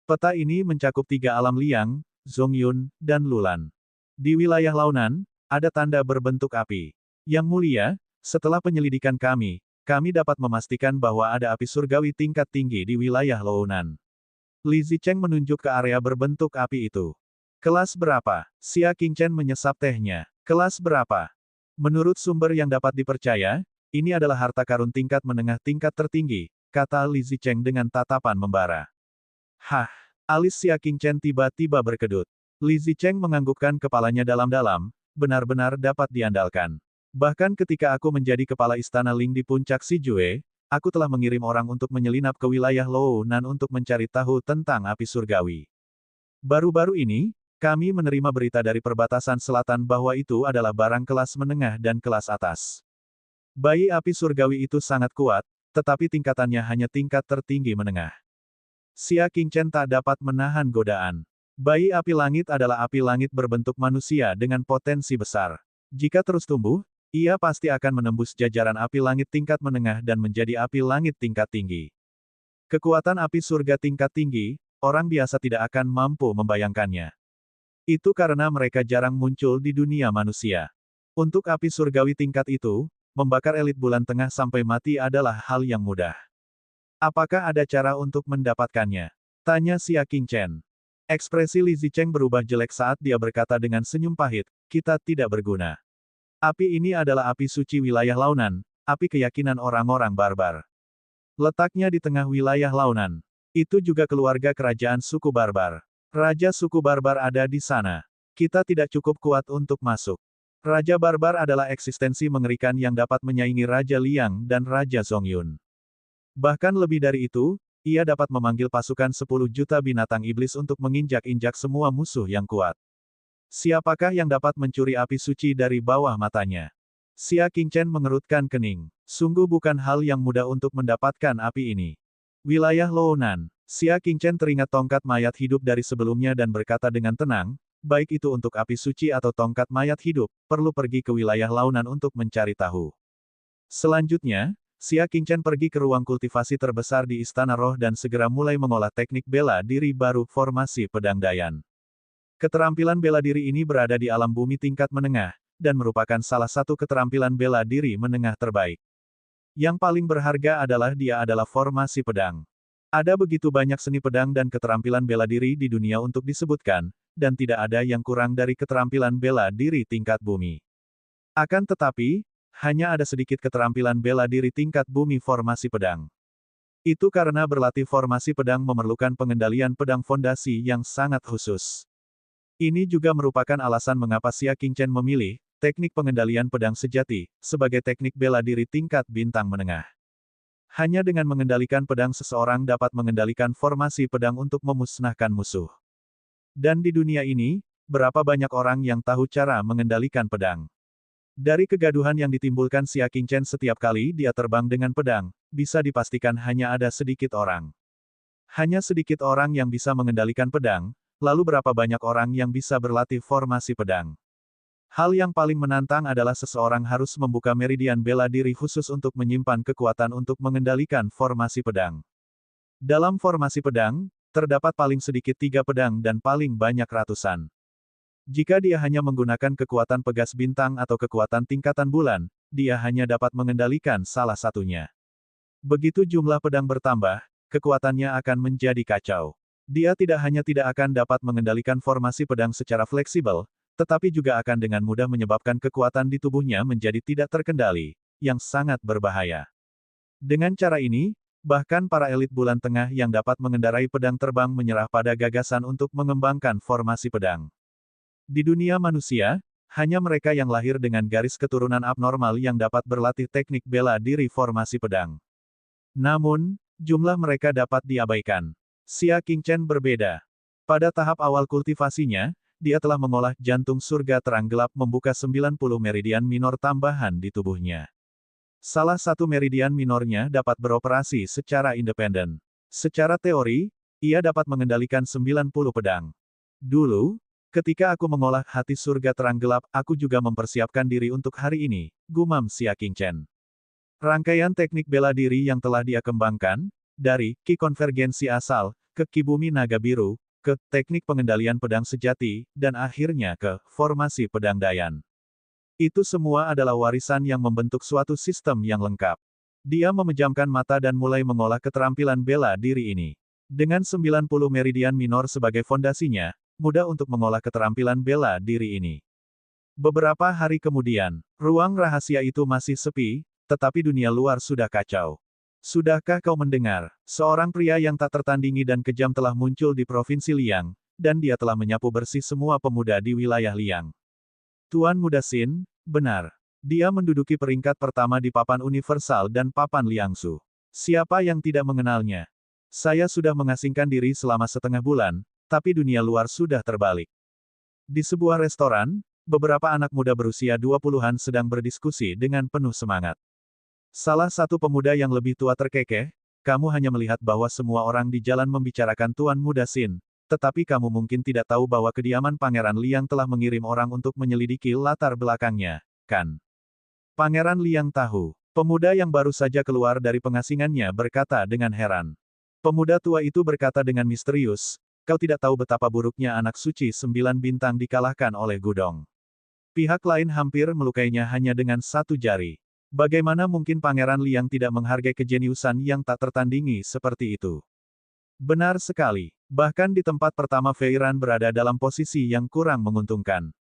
Peta ini mencakup 3 alam liang, Zongyun, dan Lulan. Di wilayah launan, ada tanda berbentuk api. Yang mulia, setelah penyelidikan kami dapat memastikan bahwa ada api surgawi tingkat tinggi di wilayah launan. Li Zicheng menunjuk ke area berbentuk api itu. Kelas berapa? Xia Qingchen menyesap tehnya. Kelas berapa? Menurut sumber yang dapat dipercaya, ini adalah harta karun tingkat menengah tingkat tertinggi, kata Li Zicheng dengan tatapan membara. Hah! Alis Xia Qingchen tiba-tiba berkedut. Li Zicheng menganggukkan kepalanya dalam-dalam, benar-benar dapat diandalkan. Bahkan ketika aku menjadi kepala istana Ling di puncak Sijue, aku telah mengirim orang untuk menyelinap ke wilayah Lounan untuk mencari tahu tentang api surgawi. Baru-baru ini, kami menerima berita dari perbatasan selatan bahwa itu adalah barang kelas menengah dan kelas atas. Bayi api surgawi itu sangat kuat, tetapi tingkatannya hanya tingkat tertinggi menengah. Xia Qingchen tak dapat menahan godaan. Bayi api langit adalah api langit berbentuk manusia dengan potensi besar. Jika terus tumbuh, ia pasti akan menembus jajaran api langit tingkat menengah dan menjadi api langit tingkat tinggi. Kekuatan api surga tingkat tinggi, orang biasa tidak akan mampu membayangkannya. Itu karena mereka jarang muncul di dunia manusia. Untuk api surgawi tingkat itu, membakar elit bulan tengah sampai mati adalah hal yang mudah. Apakah ada cara untuk mendapatkannya? Tanya Xia Qingchen. Ekspresi Li Zicheng berubah jelek saat dia berkata dengan senyum pahit, kita tidak berguna. Api ini adalah api suci wilayah launan, api keyakinan orang-orang barbar. Letaknya di tengah wilayah launan. Itu juga keluarga kerajaan suku barbar. Raja suku barbar ada di sana. Kita tidak cukup kuat untuk masuk. Raja barbar adalah eksistensi mengerikan yang dapat menyaingi Raja Liang dan Raja Zongyun. Bahkan lebih dari itu, ia dapat memanggil pasukan 10 juta binatang iblis untuk menginjak-injak semua musuh yang kuat. Siapakah yang dapat mencuri api suci dari bawah matanya? Xia Qingchen mengerutkan kening. Sungguh bukan hal yang mudah untuk mendapatkan api ini. Wilayah Lounan. Xia Qingchen teringat tongkat mayat hidup dari sebelumnya dan berkata dengan tenang, baik itu untuk api suci atau tongkat mayat hidup, perlu pergi ke wilayah Launan untuk mencari tahu. Selanjutnya, Xia Qingchen pergi ke ruang kultivasi terbesar di Istana Roh dan segera mulai mengolah teknik bela diri baru formasi pedang Dayan. Keterampilan bela diri ini berada di alam bumi tingkat menengah, dan merupakan salah satu keterampilan bela diri menengah terbaik. Yang paling berharga adalah dia adalah formasi pedang. Ada begitu banyak seni pedang dan keterampilan bela diri di dunia untuk disebutkan, dan tidak ada yang kurang dari keterampilan bela diri tingkat bumi. Akan tetapi, hanya ada sedikit keterampilan bela diri tingkat bumi formasi pedang. Itu karena berlatih formasi pedang memerlukan pengendalian pedang fondasi yang sangat khusus. Ini juga merupakan alasan mengapa Xia Qingchen memilih teknik pengendalian pedang sejati sebagai teknik bela diri tingkat bintang menengah. Hanya dengan mengendalikan pedang seseorang dapat mengendalikan formasi pedang untuk memusnahkan musuh. Dan di dunia ini, berapa banyak orang yang tahu cara mengendalikan pedang? Dari kegaduhan yang ditimbulkan Xia Qingchen setiap kali dia terbang dengan pedang, bisa dipastikan hanya ada sedikit orang. Hanya sedikit orang yang bisa mengendalikan pedang, lalu berapa banyak orang yang bisa berlatih formasi pedang? Hal yang paling menantang adalah seseorang harus membuka meridian bela diri khusus untuk menyimpan kekuatan untuk mengendalikan formasi pedang. Dalam formasi pedang, terdapat paling sedikit 3 pedang dan paling banyak ratusan. Jika dia hanya menggunakan kekuatan pegas bintang atau kekuatan tingkatan bulan, dia hanya dapat mengendalikan salah satunya. Begitu jumlah pedang bertambah, kekuatannya akan menjadi kacau. Dia tidak hanya tidak akan dapat mengendalikan formasi pedang secara fleksibel, tetapi juga akan dengan mudah menyebabkan kekuatan di tubuhnya menjadi tidak terkendali, yang sangat berbahaya. Dengan cara ini, bahkan para elit bulan tengah yang dapat mengendarai pedang terbang menyerah pada gagasan untuk mengembangkan formasi pedang. Di dunia manusia, hanya mereka yang lahir dengan garis keturunan abnormal yang dapat berlatih teknik bela diri formasi pedang. Namun, jumlah mereka dapat diabaikan. Xia Qingchen berbeda. Pada tahap awal kultivasinya, dia telah mengolah jantung surga terang gelap membuka 90 meridian minor tambahan di tubuhnya. Salah satu meridian minornya dapat beroperasi secara independen. Secara teori, ia dapat mengendalikan 90 pedang. Dulu, ketika aku mengolah hati surga terang gelap, aku juga mempersiapkan diri untuk hari ini, gumam Xia Qingchen. Rangkaian teknik bela diri yang telah dia kembangkan, dari Ki konvergensi asal, ke Ki bumi naga biru, ke teknik pengendalian pedang sejati, dan akhirnya ke formasi pedang Dayan. Itu semua adalah warisan yang membentuk suatu sistem yang lengkap. Dia memejamkan mata dan mulai mengolah keterampilan bela diri ini. Dengan 90 meridian minor sebagai fondasinya, mudah untuk mengolah keterampilan bela diri ini. Beberapa hari kemudian, ruang rahasia itu masih sepi, tetapi dunia luar sudah kacau. Sudahkah kau mendengar? Seorang pria yang tak tertandingi dan kejam telah muncul di Provinsi Liang, dan dia telah menyapu bersih semua pemuda di wilayah Liang. Tuan Muda Xin, benar. Dia menduduki peringkat pertama di papan universal dan papan Liangsu. Siapa yang tidak mengenalnya? Saya sudah mengasingkan diri selama setengah bulan, tapi dunia luar sudah terbalik. Di sebuah restoran, beberapa anak muda berusia 20-an sedang berdiskusi dengan penuh semangat. Salah satu pemuda yang lebih tua terkekeh, kamu hanya melihat bahwa semua orang di jalan membicarakan Tuan Muda Xin, tetapi kamu mungkin tidak tahu bahwa kediaman Pangeran Liang telah mengirim orang untuk menyelidiki latar belakangnya, kan? Pangeran Liang tahu. Pemuda yang baru saja keluar dari pengasingannya berkata dengan heran. Pemuda tua itu berkata dengan misterius, kau tidak tahu betapa buruknya anak suci 9 bintang dikalahkan oleh Gudong. Pihak lain hampir melukainya hanya dengan satu jari. Bagaimana mungkin Pangeran Liang tidak menghargai kejeniusan yang tak tertandingi seperti itu? Benar sekali. Bahkan di tempat pertama Feiran berada dalam posisi yang kurang menguntungkan.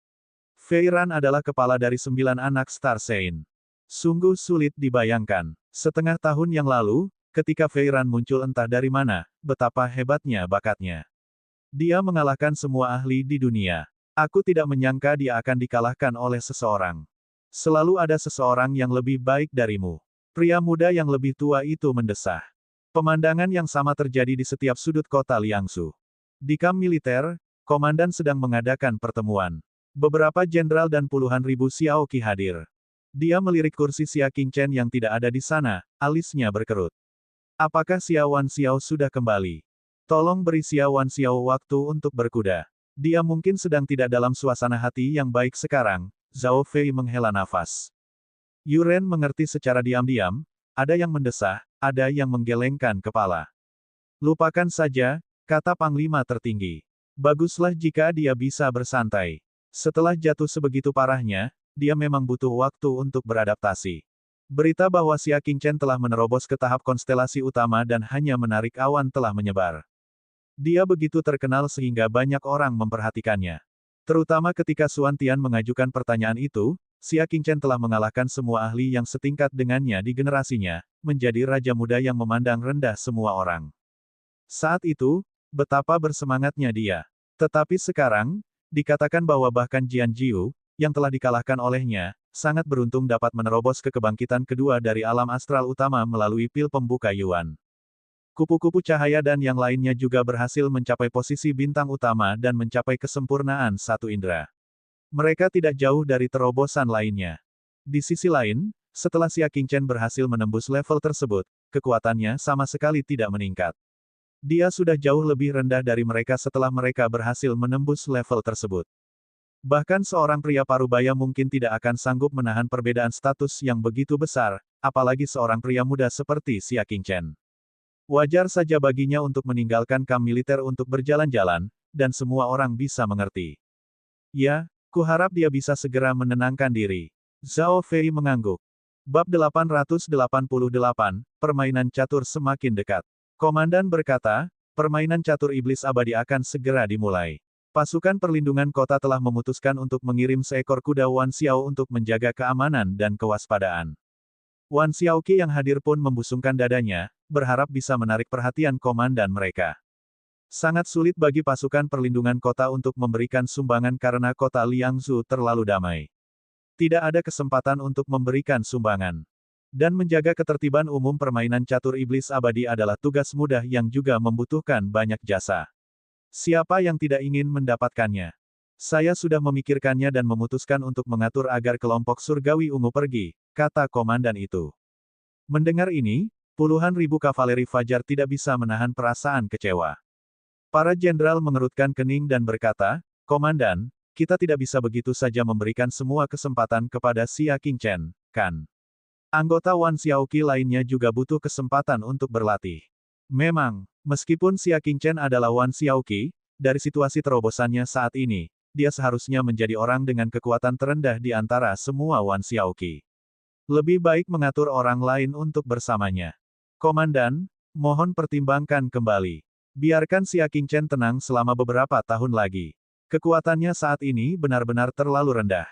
Feiran adalah kepala dari 9 anak Star Sein. Sungguh sulit dibayangkan. Setengah tahun yang lalu, ketika Feiran muncul entah dari mana, betapa hebatnya bakatnya. Dia mengalahkan semua ahli di dunia. Aku tidak menyangka dia akan dikalahkan oleh seseorang. Selalu ada seseorang yang lebih baik darimu. Pria muda yang lebih tua itu mendesah. Pemandangan yang sama terjadi di setiap sudut kota Liangsu. Di kamp militer, komandan sedang mengadakan pertemuan. Beberapa jenderal dan puluhan ribu Xiaoqi hadir. Dia melirik kursi Xia Qingchen yang tidak ada di sana, alisnya berkerut. Apakah Xia Wanxiao sudah kembali? Tolong beri Xia Wanxiao waktu untuk berkuda. Dia mungkin sedang tidak dalam suasana hati yang baik sekarang. Zhao Fei menghela nafas. Yuren mengerti secara diam-diam, ada yang mendesah, ada yang menggelengkan kepala. Lupakan saja, kata Panglima tertinggi. Baguslah jika dia bisa bersantai. Setelah jatuh sebegitu parahnya, dia memang butuh waktu untuk beradaptasi. Berita bahwa Xia Qingchen telah menerobos ke tahap konstelasi utama dan hanya menarik awan telah menyebar. Dia begitu terkenal sehingga banyak orang memperhatikannya. Terutama ketika Xuan Tian mengajukan pertanyaan itu, Xia Qingchen telah mengalahkan semua ahli yang setingkat dengannya di generasinya, menjadi raja muda yang memandang rendah semua orang. Saat itu, betapa bersemangatnya dia. Tetapi sekarang, dikatakan bahwa bahkan Jian Jiu, yang telah dikalahkan olehnya, sangat beruntung dapat menerobos ke kebangkitan kedua dari alam astral utama melalui pil pembuka Yuan. Kupu-kupu cahaya dan yang lainnya juga berhasil mencapai posisi bintang utama dan mencapai kesempurnaan satu indera. Mereka tidak jauh dari terobosan lainnya. Di sisi lain, setelah Xia Qingchen berhasil menembus level tersebut, kekuatannya sama sekali tidak meningkat. Dia sudah jauh lebih rendah dari mereka setelah mereka berhasil menembus level tersebut. Bahkan seorang pria parubaya mungkin tidak akan sanggup menahan perbedaan status yang begitu besar, apalagi seorang pria muda seperti Xia Qingchen. Wajar saja baginya untuk meninggalkan kamp militer untuk berjalan-jalan, dan semua orang bisa mengerti. Ya, kuharap dia bisa segera menenangkan diri. Zhao Fei mengangguk. Bab 888, Permainan Catur semakin dekat. Komandan berkata, permainan catur iblis abadi akan segera dimulai. Pasukan perlindungan kota telah memutuskan untuk mengirim seekor kuda Wan Xiao untuk menjaga keamanan dan kewaspadaan. Wan Xiaoqi yang hadir pun membusungkan dadanya, berharap bisa menarik perhatian komandan mereka. Sangat sulit bagi pasukan perlindungan kota untuk memberikan sumbangan karena kota Liangzhou terlalu damai. Tidak ada kesempatan untuk memberikan sumbangan. Dan menjaga ketertiban umum permainan catur iblis abadi adalah tugas mudah yang juga membutuhkan banyak jasa. Siapa yang tidak ingin mendapatkannya? Saya sudah memikirkannya dan memutuskan untuk mengatur agar kelompok surgawi ungu pergi, kata komandan itu. Mendengar ini, puluhan ribu kavaleri Fajar tidak bisa menahan perasaan kecewa. Para jenderal mengerutkan kening dan berkata, "Komandan, kita tidak bisa begitu saja memberikan semua kesempatan kepada Xia Qingchen, kan? Anggota Wan Xiaoqi lainnya juga butuh kesempatan untuk berlatih." Memang, meskipun Xia Qingchen adalah Wan Xiaoqi, dari situasi terobosannya saat ini, dia seharusnya menjadi orang dengan kekuatan terendah di antara semua Wan Xiaoqi. Lebih baik mengatur orang lain untuk bersamanya. Komandan, mohon pertimbangkan kembali. Biarkan Xia Qingchen tenang selama beberapa tahun lagi. Kekuatannya saat ini benar-benar terlalu rendah.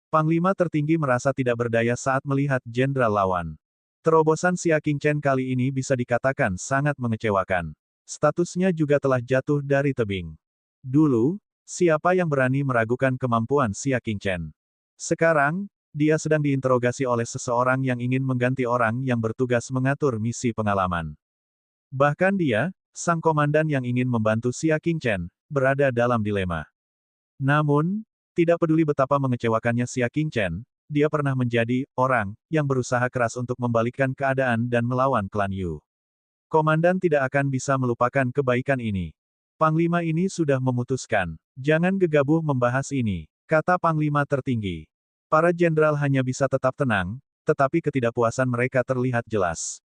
Panglima tertinggi merasa tidak berdaya saat melihat jenderal lawan. Terobosan Xia Qingchen kali ini bisa dikatakan sangat mengecewakan. Statusnya juga telah jatuh dari tebing. Dulu, siapa yang berani meragukan kemampuan Xia Qingchen? Sekarang, dia sedang diinterogasi oleh seseorang yang ingin mengganti orang yang bertugas mengatur misi pengalaman. Bahkan dia, sang komandan yang ingin membantu Xia Qingchen, berada dalam dilema. Namun, tidak peduli betapa mengecewakannya Xia Qingchen, dia pernah menjadi orang yang berusaha keras untuk membalikkan keadaan dan melawan klan Yu. Komandan tidak akan bisa melupakan kebaikan ini. Panglima ini sudah memutuskan. Jangan gegabah membahas ini, kata Panglima tertinggi. Para jenderal hanya bisa tetap tenang, tetapi ketidakpuasan mereka terlihat jelas.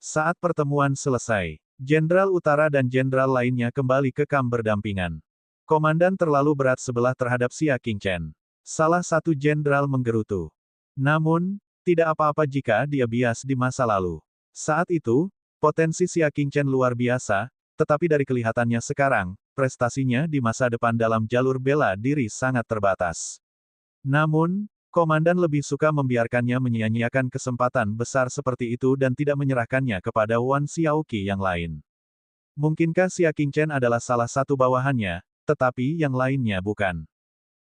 Saat pertemuan selesai, Jenderal Utara dan jenderal lainnya kembali ke kamp berdampingan. Komandan terlalu berat sebelah terhadap Xia Qingchen. Salah satu jenderal menggerutu. Namun, tidak apa-apa jika dia bias di masa lalu. Saat itu, potensi Xia Qingchen luar biasa, tetapi dari kelihatannya sekarang, prestasinya di masa depan dalam jalur bela diri sangat terbatas. Namun, komandan lebih suka membiarkannya menyia-nyiakan kesempatan besar seperti itu dan tidak menyerahkannya kepada Wan Xiaoqi yang lain. Mungkinkah Xia Qingchen adalah salah satu bawahannya, tetapi yang lainnya bukan?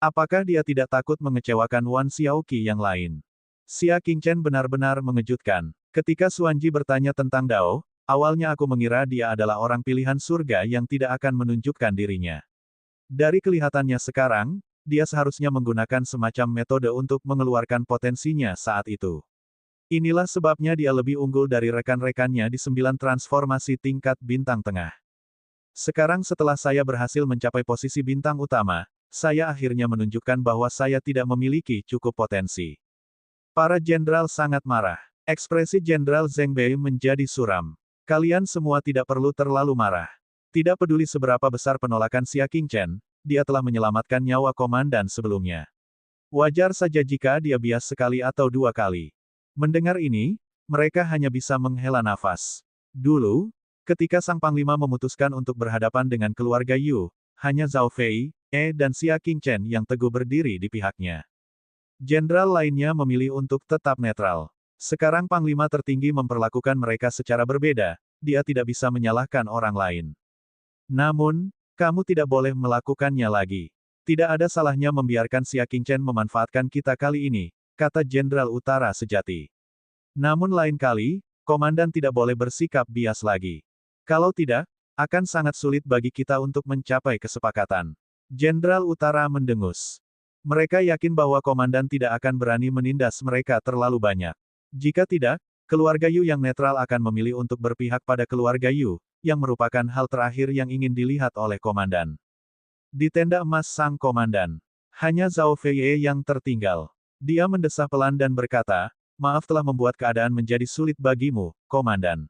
Apakah dia tidak takut mengecewakan Wan Xiaoqi yang lain? Xia Qingchen benar-benar mengejutkan. Ketika Xuanji bertanya tentang Dao, awalnya aku mengira dia adalah orang pilihan surga yang tidak akan menunjukkan dirinya. Dari kelihatannya sekarang, dia seharusnya menggunakan semacam metode untuk mengeluarkan potensinya saat itu. Inilah sebabnya dia lebih unggul dari rekan-rekannya di 9 transformasi tingkat bintang tengah. Sekarang setelah saya berhasil mencapai posisi bintang utama, saya akhirnya menunjukkan bahwa saya tidak memiliki cukup potensi. Para jenderal sangat marah. Ekspresi Jenderal Zheng Bei menjadi suram. Kalian semua tidak perlu terlalu marah. Tidak peduli seberapa besar penolakan Xia Qingchen, dia telah menyelamatkan nyawa komandan sebelumnya. Wajar saja jika dia bias sekali atau 2 kali. Mendengar ini, mereka hanya bisa menghela nafas. Dulu, ketika sang panglima memutuskan untuk berhadapan dengan keluarga Yu, hanya Zhao Fei, dan Xia Qingchen yang teguh berdiri di pihaknya. Jenderal lainnya memilih untuk tetap netral. Sekarang panglima tertinggi memperlakukan mereka secara berbeda, dia tidak bisa menyalahkan orang lain. Namun, kamu tidak boleh melakukannya lagi. Tidak ada salahnya membiarkan Xia Qingchen memanfaatkan kita kali ini, kata Jenderal Utara sejati. Namun lain kali, komandan tidak boleh bersikap bias lagi. Kalau tidak, akan sangat sulit bagi kita untuk mencapai kesepakatan. Jenderal Utara mendengus. Mereka yakin bahwa komandan tidak akan berani menindas mereka terlalu banyak. Jika tidak, keluarga Yu yang netral akan memilih untuk berpihak pada keluarga Yu, yang merupakan hal terakhir yang ingin dilihat oleh komandan. Di tenda emas sang komandan, hanya Zhao Fei yang tertinggal. Dia mendesah pelan dan berkata, "Maaf telah membuat keadaan menjadi sulit bagimu, komandan."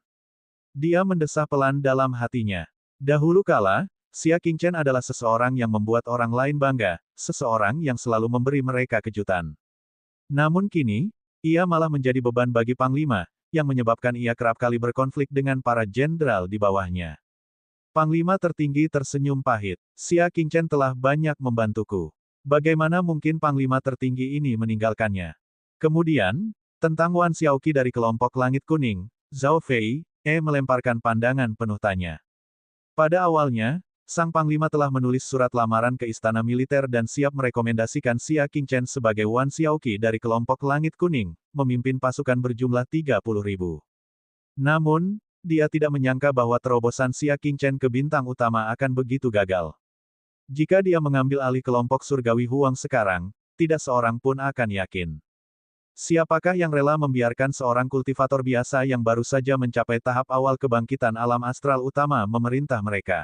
Dia mendesah pelan dalam hatinya. Dahulu kala, Xia Qingchen adalah seseorang yang membuat orang lain bangga, seseorang yang selalu memberi mereka kejutan. Namun kini, ia malah menjadi beban bagi panglima, yang menyebabkan ia kerap kali berkonflik dengan para jenderal di bawahnya. Panglima tertinggi tersenyum pahit. Xia Qingchen telah banyak membantuku. Bagaimana mungkin panglima tertinggi ini meninggalkannya? Kemudian, tentang Wan Xiaoqi dari kelompok Langit Kuning, Zhao Fei, melemparkan pandangan penuh tanya. Pada awalnya, sang panglima telah menulis surat lamaran ke istana militer dan siap merekomendasikan Xia Qingchen sebagai Wan Xiaoqi dari kelompok Langit Kuning, memimpin pasukan berjumlah 30.000. Namun, dia tidak menyangka bahwa terobosan Xia Qingchen ke bintang utama akan begitu gagal. Jika dia mengambil alih kelompok surgawi Huang sekarang, tidak seorang pun akan yakin. Siapakah yang rela membiarkan seorang kultivator biasa yang baru saja mencapai tahap awal kebangkitan alam astral utama memerintah mereka?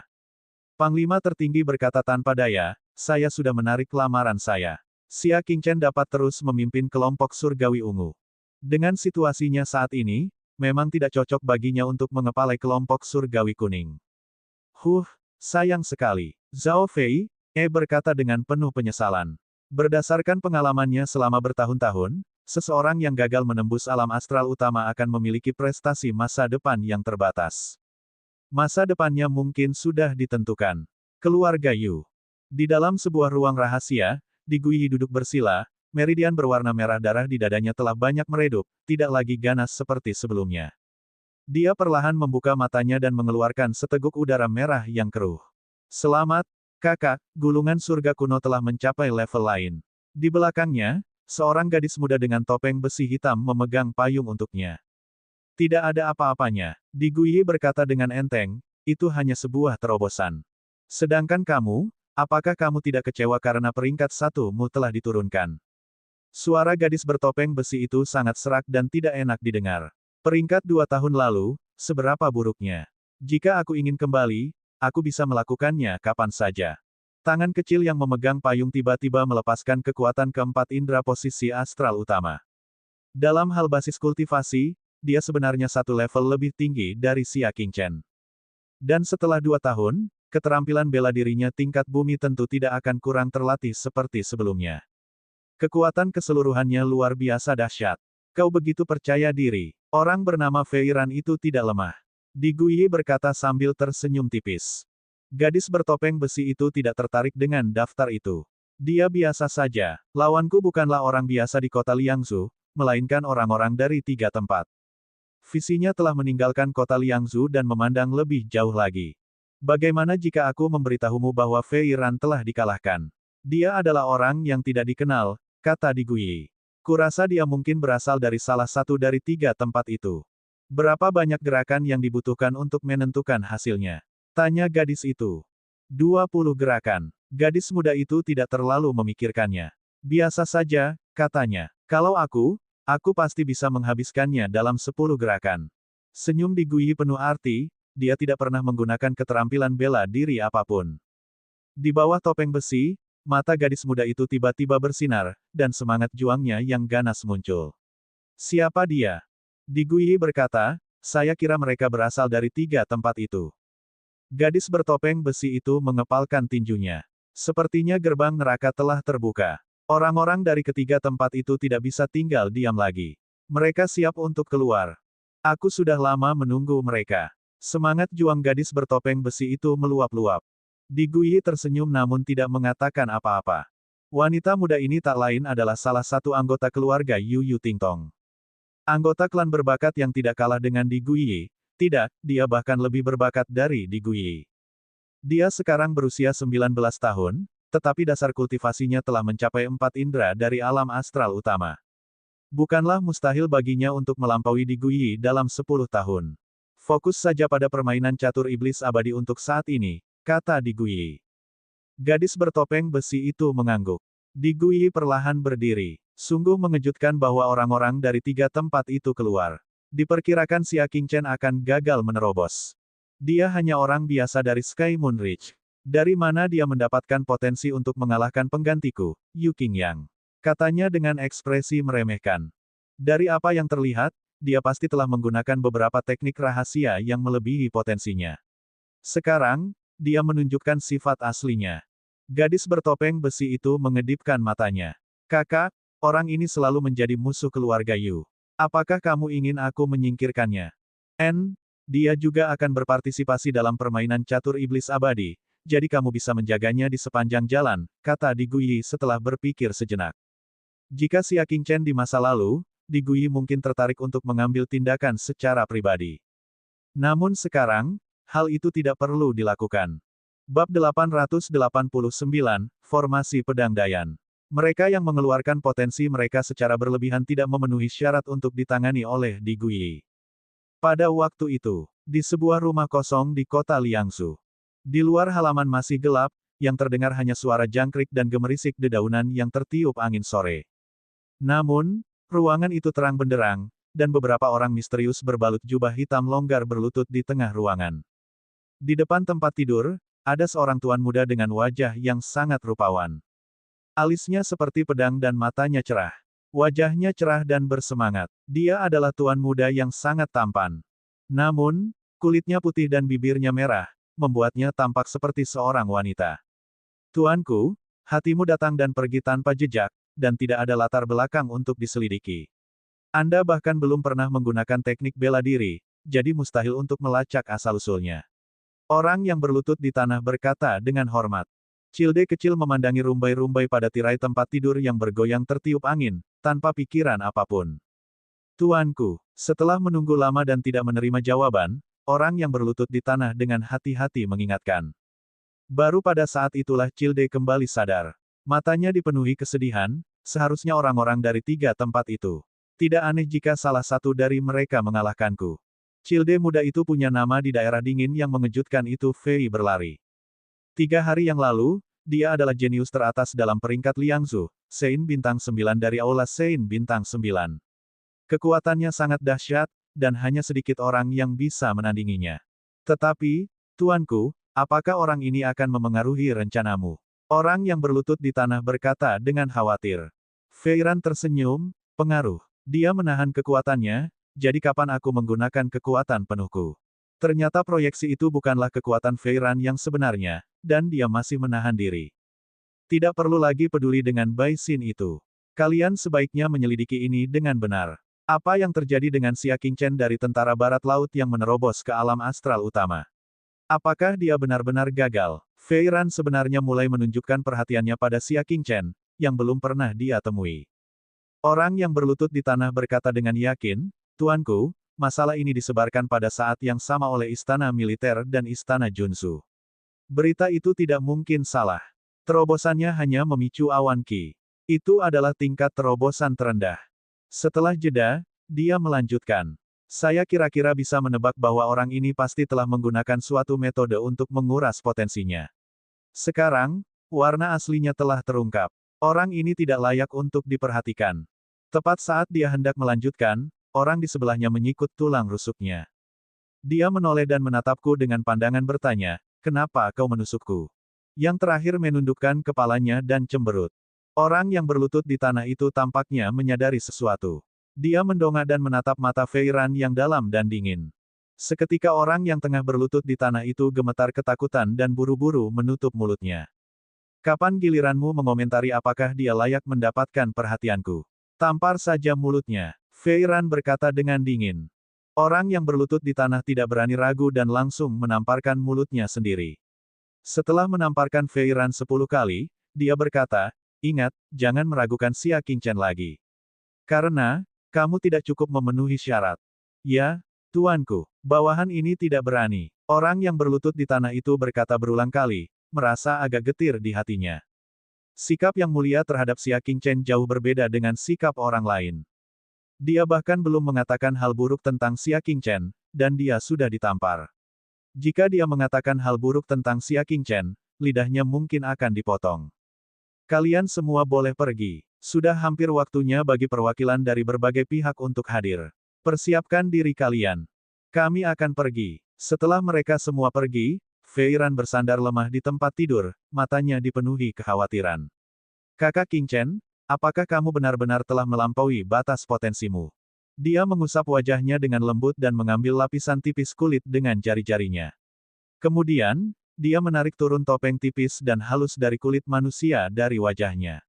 Panglima tertinggi berkata tanpa daya, saya sudah menarik lamaran saya. Xia Qingchen dapat terus memimpin kelompok surgawi ungu. Dengan situasinya saat ini, memang tidak cocok baginya untuk mengepalai kelompok surgawi kuning. Sayang sekali. Zhao Fei berkata dengan penuh penyesalan. Berdasarkan pengalamannya selama bertahun-tahun, seseorang yang gagal menembus alam astral utama akan memiliki prestasi masa depan yang terbatas. Masa depannya mungkin sudah ditentukan. Keluarga Yu. Di dalam sebuah ruang rahasia, Di Guiyi duduk bersila, meridian berwarna merah darah di dadanya telah banyak meredup, tidak lagi ganas seperti sebelumnya. Dia perlahan membuka matanya dan mengeluarkan seteguk udara merah yang keruh. Selamat, kakak, gulungan surga kuno telah mencapai level lain. Di belakangnya, seorang gadis muda dengan topeng besi hitam memegang payung untuknya. Tidak ada apa-apanya, Di Guiyi berkata dengan enteng, itu hanya sebuah terobosan. Sedangkan kamu, apakah kamu tidak kecewa karena peringkat 1-mu telah diturunkan? Suara gadis bertopeng besi itu sangat serak dan tidak enak didengar. Peringkat 2 tahun lalu, seberapa buruknya? Jika aku ingin kembali, aku bisa melakukannya kapan saja. Tangan kecil yang memegang payung tiba-tiba melepaskan kekuatan keempat indera posisi astral utama. Dalam hal basis kultivasi, dia sebenarnya satu level lebih tinggi dari Xia Qingchen. Dan setelah 2 tahun, keterampilan bela dirinya tingkat bumi tentu tidak akan kurang terlatih seperti sebelumnya. Kekuatan keseluruhannya luar biasa dahsyat. Kau begitu percaya diri. Orang bernama Fei Ran itu tidak lemah. Di Guiyi berkata sambil tersenyum tipis. Gadis bertopeng besi itu tidak tertarik dengan daftar itu. Dia biasa saja. Lawanku bukanlah orang biasa di kota Liangzhu, melainkan orang-orang dari 3 tempat. Visinya telah meninggalkan kota Liangzhu dan memandang lebih jauh lagi. Bagaimana jika aku memberitahumu bahwa Fei Ran telah dikalahkan? Dia adalah orang yang tidak dikenal, kata Di Guiyi. Kurasa dia mungkin berasal dari salah satu dari 3 tempat itu. Berapa banyak gerakan yang dibutuhkan untuk menentukan hasilnya? Tanya gadis itu. 20 gerakan. Gadis muda itu tidak terlalu memikirkannya. Biasa saja, katanya. Kalau aku pasti bisa menghabiskannya dalam 10 gerakan. Senyum Di Guiyi penuh arti, dia tidak pernah menggunakan keterampilan bela diri apapun. Di bawah topeng besi, mata gadis muda itu tiba-tiba bersinar, dan semangat juangnya yang ganas muncul. Siapa dia? Di Guiyi berkata, saya kira mereka berasal dari 3 tempat itu. Gadis bertopeng besi itu mengepalkan tinjunya. Sepertinya gerbang neraka telah terbuka. Orang-orang dari ketiga tempat itu tidak bisa tinggal diam lagi. Mereka siap untuk keluar. Aku sudah lama menunggu mereka. Semangat juang gadis bertopeng besi itu meluap-luap. Di Guiyi tersenyum namun tidak mengatakan apa-apa. Wanita muda ini tak lain adalah salah satu anggota keluarga Yu Yu Tingtong. Anggota klan berbakat yang tidak kalah dengan Di Guiyi. Tidak, dia bahkan lebih berbakat dari Di Guiyi. Dia sekarang berusia 19 tahun, tetapi dasar kultivasinya telah mencapai 4 indera dari alam astral utama. Bukanlah mustahil baginya untuk melampaui Di Guiyi dalam 10 tahun. Fokus saja pada permainan catur iblis abadi untuk saat ini, kata Di Guiyi. Gadis bertopeng besi itu mengangguk. Di Guiyi perlahan berdiri. Sungguh mengejutkan bahwa orang-orang dari 3 tempat itu keluar. Diperkirakan Xia Qingchen akan gagal menerobos. Dia hanya orang biasa dari Sky Moon Ridge. Dari mana dia mendapatkan potensi untuk mengalahkan penggantiku, Yu Qingyang? Katanya dengan ekspresi meremehkan. Dari apa yang terlihat, dia pasti telah menggunakan beberapa teknik rahasia yang melebihi potensinya. Sekarang, dia menunjukkan sifat aslinya. Gadis bertopeng besi itu mengedipkan matanya. Kakak, orang ini selalu menjadi musuh keluarga Yu. Apakah kamu ingin aku menyingkirkannya? Dia juga akan berpartisipasi dalam permainan catur iblis abadi, jadi kamu bisa menjaganya di sepanjang jalan, kata Di Guiyi setelah berpikir sejenak. Jika Xia Qingchen di masa lalu, Di Guiyi mungkin tertarik untuk mengambil tindakan secara pribadi. Namun sekarang, hal itu tidak perlu dilakukan. Bab 889, Formasi Pedang Dayan. Mereka yang mengeluarkan potensi mereka secara berlebihan tidak memenuhi syarat untuk ditangani oleh Di Guiyi. Pada waktu itu, di sebuah rumah kosong di kota Liangzhu. Di luar halaman masih gelap, yang terdengar hanya suara jangkrik dan gemerisik dedaunan yang tertiup angin sore. Namun, Ruangan itu terang benderang, dan beberapa orang misterius berbalut jubah hitam longgar berlutut di tengah ruangan. Di depan tempat tidur, ada seorang tuan muda dengan wajah yang sangat rupawan. Alisnya seperti pedang dan matanya cerah. Wajahnya cerah dan bersemangat. Dia adalah tuan muda yang sangat tampan. Namun, kulitnya putih dan bibirnya merah, membuatnya tampak seperti seorang wanita. Tuanku, hatimu datang dan pergi tanpa jejak, dan tidak ada latar belakang untuk diselidiki. Anda bahkan belum pernah menggunakan teknik bela diri, jadi mustahil untuk melacak asal-usulnya. Orang yang berlutut di tanah berkata dengan hormat. Cilde kecil memandangi rumbai-rumbai pada tirai tempat tidur yang bergoyang tertiup angin, tanpa pikiran apapun. Tuanku, setelah menunggu lama dan tidak menerima jawaban, orang yang berlutut di tanah dengan hati-hati mengingatkan. Baru pada saat itulah Cilde kembali sadar. Matanya dipenuhi kesedihan, seharusnya orang-orang dari 3 tempat itu. Tidak aneh jika salah satu dari mereka mengalahkanku. Cilde muda itu punya nama di daerah dingin yang mengejutkan itu Fei berlari. 3 hari yang lalu, dia adalah jenius teratas dalam peringkat Liangzhu, Sein Bintang 9 dari Aula Sein Bintang 9. Kekuatannya sangat dahsyat, dan hanya sedikit orang yang bisa menandinginya. Tetapi, tuanku, apakah orang ini akan memengaruhi rencanamu? Orang yang berlutut di tanah berkata dengan khawatir. Feiran tersenyum, pengaruh. Dia menahan kekuatannya, jadi kapan aku menggunakan kekuatan penuhku? Ternyata proyeksi itu bukanlah kekuatan Feiran yang sebenarnya, dan dia masih menahan diri. Tidak perlu lagi peduli dengan Bai Xin itu. Kalian sebaiknya menyelidiki ini dengan benar. Apa yang terjadi dengan Xia Qingchen dari tentara barat laut yang menerobos ke alam astral utama? Apakah dia benar-benar gagal? Feiran sebenarnya mulai menunjukkan perhatiannya pada Xia Qingchen, yang belum pernah dia temui. Orang yang berlutut di tanah berkata dengan yakin, Tuanku, masalah ini disebarkan pada saat yang sama oleh Istana Militer dan Istana Junsu. Berita itu tidak mungkin salah. Terobosannya hanya memicu awan Qi. Itu adalah tingkat terobosan terendah. Setelah jeda, dia melanjutkan. Saya kira-kira bisa menebak bahwa orang ini pasti telah menggunakan suatu metode untuk menguras potensinya. Sekarang, warna aslinya telah terungkap. Orang ini tidak layak untuk diperhatikan. Tepat saat dia hendak melanjutkan, orang di sebelahnya menyikut tulang rusuknya. Dia menoleh dan menatapku dengan pandangan bertanya, kenapa kau menusukku? Yang terakhir menundukkan kepalanya dan cemberut. Orang yang berlutut di tanah itu tampaknya menyadari sesuatu. Dia mendongak dan menatap mata Feiran yang dalam dan dingin. Seketika orang yang tengah berlutut di tanah itu gemetar ketakutan dan buru-buru menutup mulutnya. Kapan giliranmu mengomentari apakah dia layak mendapatkan perhatianku? Tampar saja mulutnya. Feiran berkata dengan dingin. Orang yang berlutut di tanah tidak berani ragu dan langsung menamparkan mulutnya sendiri. Setelah menamparkan Feiran 10 kali, dia berkata, ingat, jangan meragukan Xia Qingchen lagi. Karena, kamu tidak cukup memenuhi syarat. Ya, tuanku, bawahan ini tidak berani. Orang yang berlutut di tanah itu berkata berulang kali, merasa agak getir di hatinya. Sikap yang mulia terhadap Xia Qingchen jauh berbeda dengan sikap orang lain. Dia bahkan belum mengatakan hal buruk tentang Xia Qingchen, dan dia sudah ditampar. Jika dia mengatakan hal buruk tentang Xia Qingchen, lidahnya mungkin akan dipotong. Kalian semua boleh pergi. Sudah hampir waktunya bagi perwakilan dari berbagai pihak untuk hadir. Persiapkan diri kalian. Kami akan pergi. Setelah mereka semua pergi, Feiran bersandar lemah di tempat tidur, matanya dipenuhi kekhawatiran. Kakak Qingchen, apakah kamu benar-benar telah melampaui batas potensimu? Dia mengusap wajahnya dengan lembut dan mengambil lapisan tipis kulit dengan jari-jarinya. Kemudian, dia menarik turun topeng tipis dan halus dari kulit manusia dari wajahnya.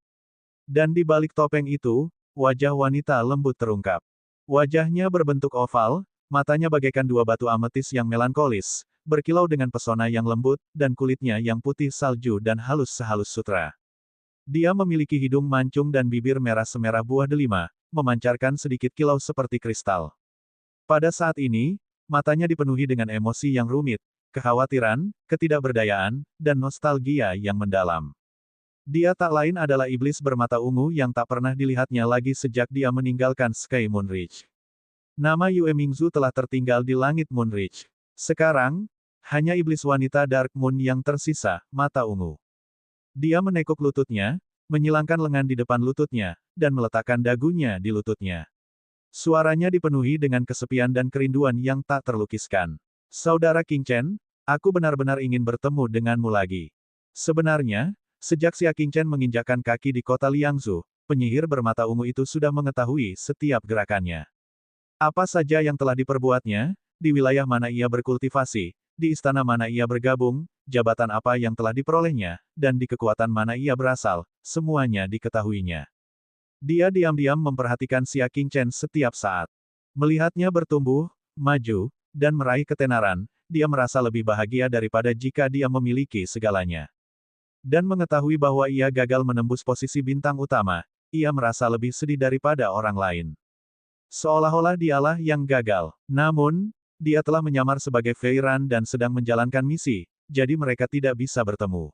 Dan di balik topeng itu, wajah wanita lembut terungkap. Wajahnya berbentuk oval, matanya bagaikan 2 batu ametis yang melankolis, berkilau dengan pesona yang lembut, dan kulitnya yang putih salju dan halus sehalus sutra. Dia memiliki hidung mancung dan bibir merah semerah buah delima, memancarkan sedikit kilau seperti kristal. Pada saat ini, matanya dipenuhi dengan emosi yang rumit, kekhawatiran, ketidakberdayaan, dan nostalgia yang mendalam. Dia tak lain adalah iblis bermata ungu yang tak pernah dilihatnya lagi sejak dia meninggalkan Sky Moon Ridge. Nama Yue Mingzu telah tertinggal di langit Moon Ridge. Sekarang, hanya iblis wanita Dark Moon yang tersisa, mata ungu. Dia menekuk lututnya, menyilangkan lengan di depan lututnya, dan meletakkan dagunya di lututnya. Suaranya dipenuhi dengan kesepian dan kerinduan yang tak terlukiskan. Saudara Qing Chen, aku benar-benar ingin bertemu denganmu lagi. Sebenarnya, sejak Xia Qing Chen menginjakkan kaki di kota Liangzhu, penyihir bermata ungu itu sudah mengetahui setiap gerakannya. Apa saja yang telah diperbuatnya, di wilayah mana ia berkultivasi, di istana mana ia bergabung, jabatan apa yang telah diperolehnya, dan di kekuatan mana ia berasal, semuanya diketahuinya. Dia diam-diam memperhatikan Xia Qing Chen setiap saat. Melihatnya bertumbuh, maju, dan meraih ketenaran, dia merasa lebih bahagia daripada jika dia memiliki segalanya. Dan mengetahui bahwa ia gagal menembus posisi bintang utama, ia merasa lebih sedih daripada orang lain. Seolah-olah dialah yang gagal. Namun, dia telah menyamar sebagai Feiran dan sedang menjalankan misi, jadi mereka tidak bisa bertemu.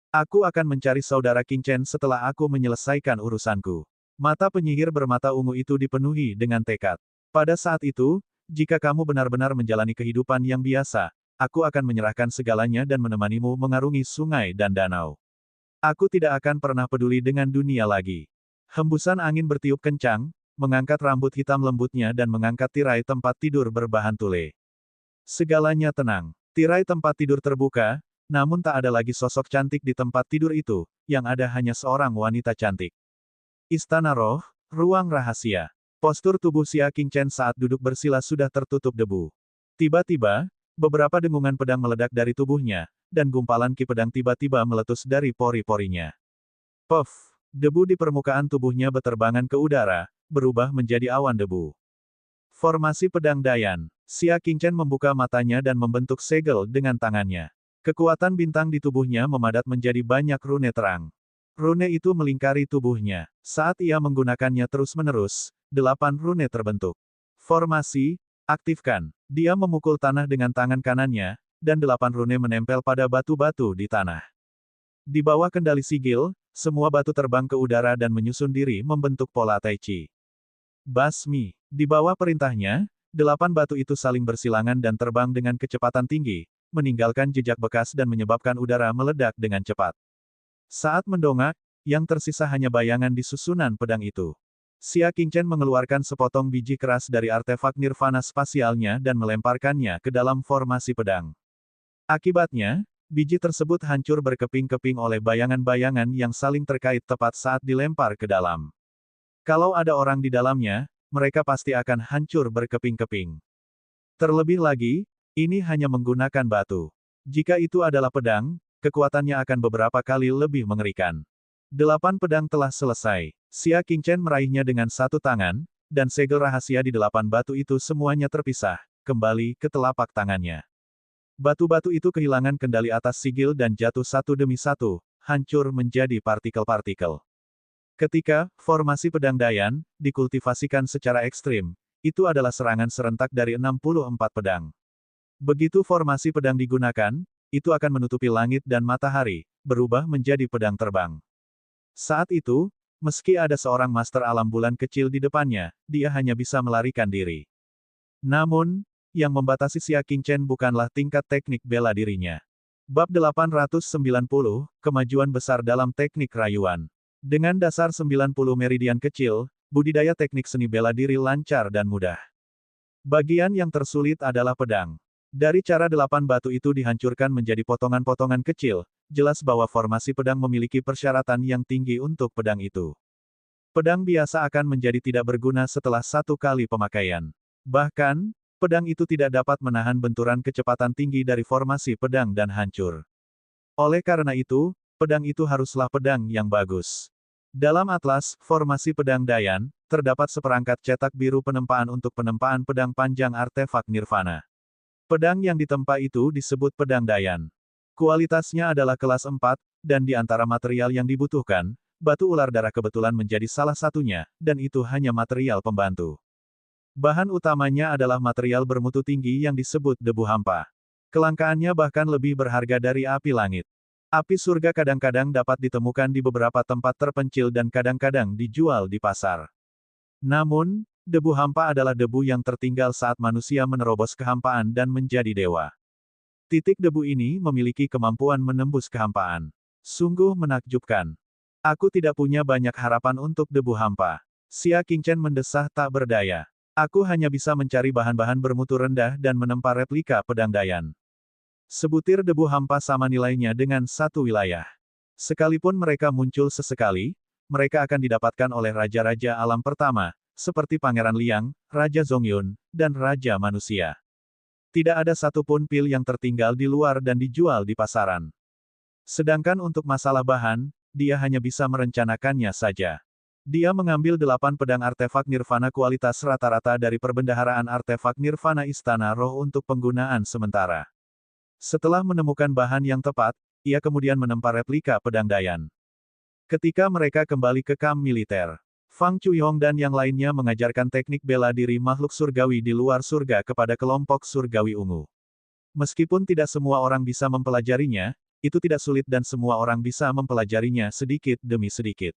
Aku akan mencari saudara Qing Chen setelah aku menyelesaikan urusanku. Mata penyihir bermata ungu itu dipenuhi dengan tekad. Pada saat itu, jika kamu benar-benar menjalani kehidupan yang biasa, aku akan menyerahkan segalanya dan menemanimu mengarungi sungai dan danau. Aku tidak akan pernah peduli dengan dunia lagi. Hembusan angin bertiup kencang, mengangkat rambut hitam lembutnya dan mengangkat tirai tempat tidur berbahan tule. Segalanya tenang. Tirai tempat tidur terbuka, namun tak ada lagi sosok cantik di tempat tidur itu, yang ada hanya seorang wanita cantik. Istana Roh, ruang rahasia. Postur tubuh Xia Qing Chen saat duduk bersila sudah tertutup debu. Tiba-tiba, beberapa dengungan pedang meledak dari tubuhnya, dan gumpalan ki pedang tiba-tiba meletus dari pori-porinya. Puff! Debu di permukaan tubuhnya beterbangan ke udara, berubah menjadi awan debu. Formasi pedang Dayan. Xia Qing Chen membuka matanya dan membentuk segel dengan tangannya. Kekuatan bintang di tubuhnya memadat menjadi banyak rune terang. Rune itu melingkari tubuhnya. Saat ia menggunakannya terus-menerus, 8 rune terbentuk. Formasi, aktifkan. Dia memukul tanah dengan tangan kanannya, dan 8 rune menempel pada batu-batu di tanah. Di bawah kendali sigil, semua batu terbang ke udara dan menyusun diri membentuk pola Tai Chi. Basmi. Di bawah perintahnya, 8 batu itu saling bersilangan dan terbang dengan kecepatan tinggi, meninggalkan jejak bekas dan menyebabkan udara meledak dengan cepat. Saat mendongak, yang tersisa hanya bayangan di susunan pedang itu. Xia Qing Chen mengeluarkan sepotong biji keras dari artefak nirvana spasialnya dan melemparkannya ke dalam formasi pedang. Akibatnya, biji tersebut hancur berkeping-keping oleh bayangan-bayangan yang saling terkait tepat saat dilempar ke dalam. Kalau ada orang di dalamnya, mereka pasti akan hancur berkeping-keping. Terlebih lagi, ini hanya menggunakan batu. Jika itu adalah pedang, kekuatannya akan beberapa kali lebih mengerikan. 8 pedang telah selesai. Xia Qing Chen meraihnya dengan satu tangan, dan segel rahasia di 8 batu itu semuanya terpisah, kembali ke telapak tangannya. Batu-batu itu kehilangan kendali atas sigil dan jatuh satu demi satu, hancur menjadi partikel-partikel. Ketika formasi pedang Dayan dikultivasikan secara ekstrim, itu adalah serangan serentak dari 64 pedang. Begitu formasi pedang digunakan, itu akan menutupi langit dan matahari, berubah menjadi pedang terbang. Saat itu, meski ada seorang master alam bulan kecil di depannya, dia hanya bisa melarikan diri. Namun, yang membatasi Xia Qing Chen bukanlah tingkat teknik bela dirinya. Bab 890, Kemajuan Besar dalam Teknik Rayuan. Dengan dasar 90 meridian kecil, budidaya teknik seni bela diri lancar dan mudah. Bagian yang tersulit adalah pedang. Dari cara 8 batu itu dihancurkan menjadi potongan-potongan kecil, jelas bahwa formasi pedang memiliki persyaratan yang tinggi untuk pedang itu. Pedang biasa akan menjadi tidak berguna setelah satu kali pemakaian. Bahkan, pedang itu tidak dapat menahan benturan kecepatan tinggi dari formasi pedang dan hancur. Oleh karena itu, pedang itu haruslah pedang yang bagus. Dalam atlas, formasi pedang Dayan, terdapat seperangkat cetak biru penempaan untuk penempaan pedang panjang artefak nirvana. Pedang yang ditempa itu disebut pedang Dayan. Kualitasnya adalah kelas 4, dan di antara material yang dibutuhkan, batu ular darah kebetulan menjadi salah satunya, dan itu hanya material pembantu. Bahan utamanya adalah material bermutu tinggi yang disebut debu hampa. Kelangkaannya bahkan lebih berharga dari api langit. Api surga kadang-kadang dapat ditemukan di beberapa tempat terpencil dan kadang-kadang dijual di pasar. Namun, debu hampa adalah debu yang tertinggal saat manusia menerobos kehampaan dan menjadi dewa. Titik debu ini memiliki kemampuan menembus kehampaan. Sungguh menakjubkan. Aku tidak punya banyak harapan untuk debu hampa. Xia Qingchen mendesah tak berdaya. Aku hanya bisa mencari bahan-bahan bermutu rendah dan menempa replika pedang Dayan. Sebutir debu hampa sama nilainya dengan satu wilayah. Sekalipun mereka muncul sesekali, mereka akan didapatkan oleh raja-raja alam pertama, seperti Pangeran Liang, Raja Zongyun, dan Raja Manusia. Tidak ada satupun pil yang tertinggal di luar dan dijual di pasaran. Sedangkan untuk masalah bahan, dia hanya bisa merencanakannya saja. Dia mengambil 8 pedang artefak nirvana kualitas rata-rata dari perbendaharaan artefak nirvana Istana Roh untuk penggunaan sementara. Setelah menemukan bahan yang tepat, ia kemudian menempa replika pedang Dayan. Ketika mereka kembali ke kamp militer, Fang Chuyong dan yang lainnya mengajarkan teknik bela diri makhluk surgawi di luar surga kepada kelompok surgawi ungu. Meskipun tidak semua orang bisa mempelajarinya, itu tidak sulit dan semua orang bisa mempelajarinya sedikit demi sedikit.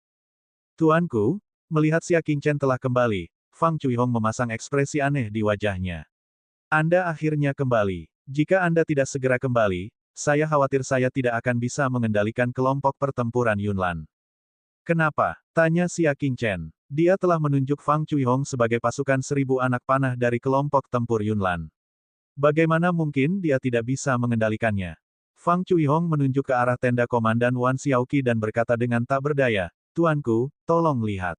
Tuanku, melihat Xia Qingchen telah kembali, Fang Chuyong memasang ekspresi aneh di wajahnya. Anda akhirnya kembali. Jika Anda tidak segera kembali, saya khawatir saya tidak akan bisa mengendalikan kelompok pertempuran Yunlan. Kenapa? Tanya Xia Qingchen. Dia telah menunjuk Fang Chuyong sebagai pasukan 1000 anak panah dari kelompok tempur Yunlan. Bagaimana mungkin dia tidak bisa mengendalikannya? Fang Chuyong menunjuk ke arah tenda Komandan Wan Xiaoqi dan berkata dengan tak berdaya, Tuanku, tolong lihat.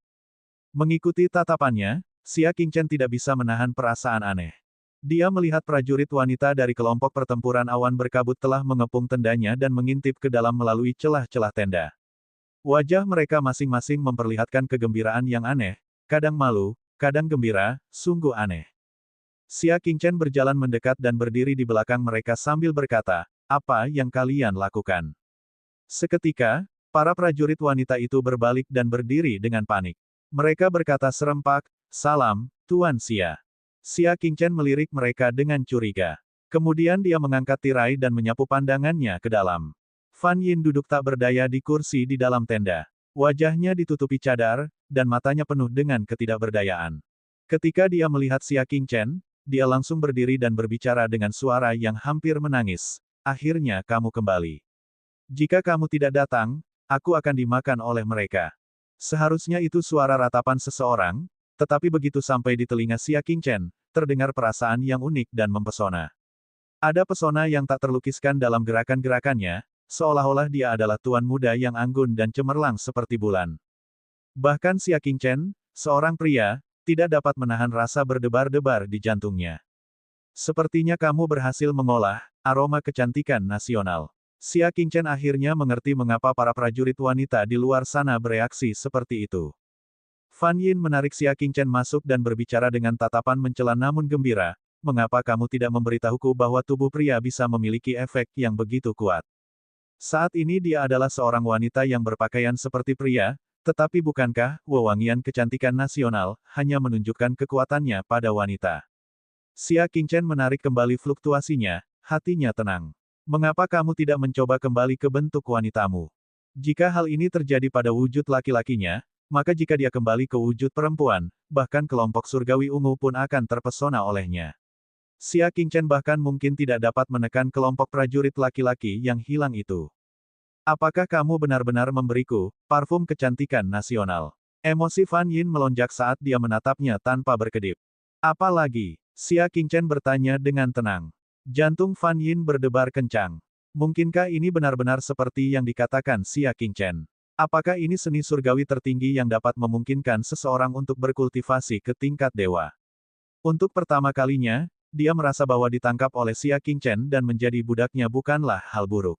Mengikuti tatapannya, Xia Qingchen tidak bisa menahan perasaan aneh. Dia melihat prajurit wanita dari kelompok pertempuran awan berkabut telah mengepung tendanya dan mengintip ke dalam melalui celah-celah tenda. Wajah mereka masing-masing memperlihatkan kegembiraan yang aneh, kadang malu, kadang gembira, sungguh aneh. Xia Qingchen berjalan mendekat dan berdiri di belakang mereka sambil berkata, apa yang kalian lakukan? Seketika, para prajurit wanita itu berbalik dan berdiri dengan panik. Mereka berkata serempak, salam, Tuan Xia. Xia Qingchen melirik mereka dengan curiga. Kemudian dia mengangkat tirai dan menyapu pandangannya ke dalam. Fan Yin duduk tak berdaya di kursi di dalam tenda. Wajahnya ditutupi cadar, dan matanya penuh dengan ketidakberdayaan. Ketika dia melihat Xia Qingchen, dia langsung berdiri dan berbicara dengan suara yang hampir menangis. Akhirnya kamu kembali. Jika kamu tidak datang, aku akan dimakan oleh mereka. Seharusnya itu suara ratapan seseorang, tetapi begitu sampai di telinga Xia Qingchen, terdengar perasaan yang unik dan mempesona. Ada pesona yang tak terlukiskan dalam gerakan-gerakannya, seolah-olah dia adalah tuan muda yang anggun dan cemerlang seperti bulan. Bahkan Xia Qingchen, seorang pria, tidak dapat menahan rasa berdebar-debar di jantungnya. Sepertinya kamu berhasil mengolah aroma kecantikan nasional. Xia Qingchen akhirnya mengerti mengapa para prajurit wanita di luar sana bereaksi seperti itu. Fan Yin menarik Xia Qingchen masuk dan berbicara dengan tatapan mencela namun gembira, mengapa kamu tidak memberitahuku bahwa tubuh pria bisa memiliki efek yang begitu kuat? Saat ini dia adalah seorang wanita yang berpakaian seperti pria, tetapi bukankah wewangian kecantikan nasional hanya menunjukkan kekuatannya pada wanita? Xia Qingchen menarik kembali fluktuasinya, hatinya tenang. Mengapa kamu tidak mencoba kembali ke bentuk wanitamu? Jika hal ini terjadi pada wujud laki-lakinya, maka jika dia kembali ke wujud perempuan, bahkan kelompok surgawi ungu pun akan terpesona olehnya. Xia Qingchen bahkan mungkin tidak dapat menekan kelompok prajurit laki-laki yang hilang itu. Apakah kamu benar-benar memberiku parfum kecantikan nasional? Emosi Fan Yin melonjak saat dia menatapnya tanpa berkedip. Apalagi? Xia Qingchen bertanya dengan tenang. Jantung Fan Yin berdebar kencang. Mungkinkah ini benar-benar seperti yang dikatakan Xia Qingchen? Apakah ini seni surgawi tertinggi yang dapat memungkinkan seseorang untuk berkultivasi ke tingkat dewa? Untuk pertama kalinya, dia merasa bahwa ditangkap oleh Xia Qingchen dan menjadi budaknya bukanlah hal buruk.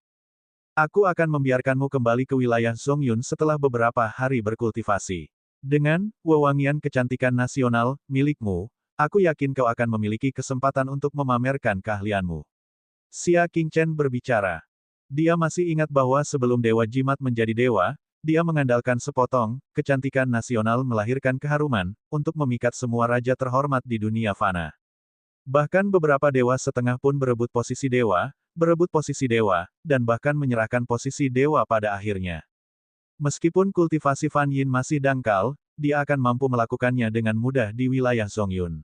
Aku akan membiarkanmu kembali ke wilayah Zongyun setelah beberapa hari berkultivasi. Dengan wewangian kecantikan nasional milikmu, aku yakin kau akan memiliki kesempatan untuk memamerkan keahlianmu. Xia Qingchen berbicara. Dia masih ingat bahwa sebelum Dewa Jimat menjadi dewa, dia mengandalkan sepotong kecantikan nasional melahirkan keharuman untuk memikat semua raja terhormat di dunia fana. Bahkan beberapa dewa setengah pun berebut posisi dewa, dan bahkan menyerahkan posisi dewa pada akhirnya. Meskipun kultivasi Fan Yin masih dangkal, dia akan mampu melakukannya dengan mudah di wilayah Zongyun.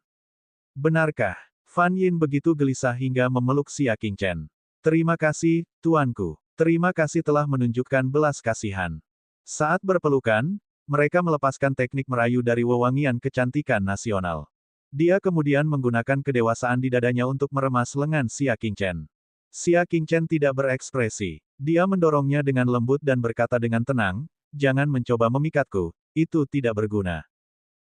Benarkah? Fan Yin begitu gelisah hingga memeluk Xia Qingchen. Terima kasih, tuanku. Terima kasih telah menunjukkan belas kasihan. Saat berpelukan, mereka melepaskan teknik merayu dari wewangian kecantikan nasional. Dia kemudian menggunakan kedewasaan di dadanya untuk meremas lengan Xia Qingchen. Xia Qingchen tidak berekspresi. Dia mendorongnya dengan lembut dan berkata dengan tenang, "Jangan mencoba memikatku, itu tidak berguna."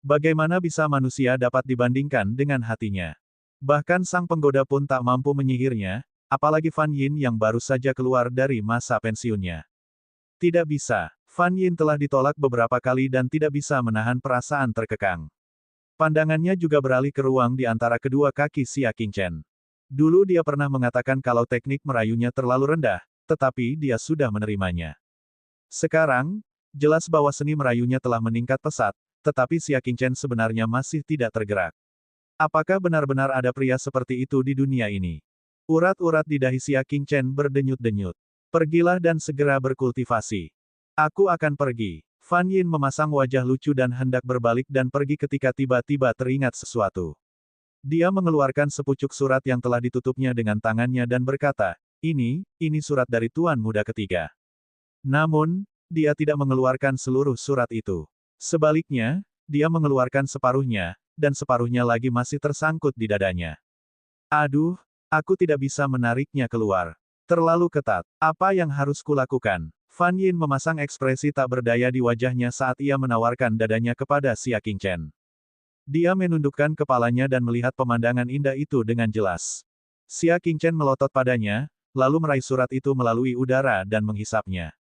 Bagaimana bisa manusia dapat dibandingkan dengan hatinya? Bahkan sang penggoda pun tak mampu menyihirnya, apalagi Fan Yin yang baru saja keluar dari masa pensiunnya. Tidak bisa. Fan Yin telah ditolak beberapa kali dan tidak bisa menahan perasaan terkekang. Pandangannya juga beralih ke ruang di antara kedua kaki Xia Qingchen. Dulu dia pernah mengatakan kalau teknik merayunya terlalu rendah, tetapi dia sudah menerimanya. Sekarang, jelas bahwa seni merayunya telah meningkat pesat, tetapi Xia Qingchen sebenarnya masih tidak tergerak. Apakah benar-benar ada pria seperti itu di dunia ini? Urat-urat di dahi Xia Qingchen berdenyut-denyut. Pergilah dan segera berkultivasi. Aku akan pergi. Fan Yin memasang wajah lucu dan hendak berbalik dan pergi ketika tiba-tiba teringat sesuatu. Dia mengeluarkan sepucuk surat yang telah ditutupnya dengan tangannya dan berkata, ini surat dari Tuan Muda Ketiga. Namun, dia tidak mengeluarkan seluruh surat itu. Sebaliknya, dia mengeluarkan separuhnya, dan separuhnya lagi masih tersangkut di dadanya. Aduh, aku tidak bisa menariknya keluar. Terlalu ketat. Apa yang harus kulakukan? Fan Yin memasang ekspresi tak berdaya di wajahnya saat ia menawarkan dadanya kepada Xia Qingchen. Dia menundukkan kepalanya dan melihat pemandangan indah itu dengan jelas. Xia Qingchen melotot padanya, lalu meraih surat itu melalui udara dan menghisapnya.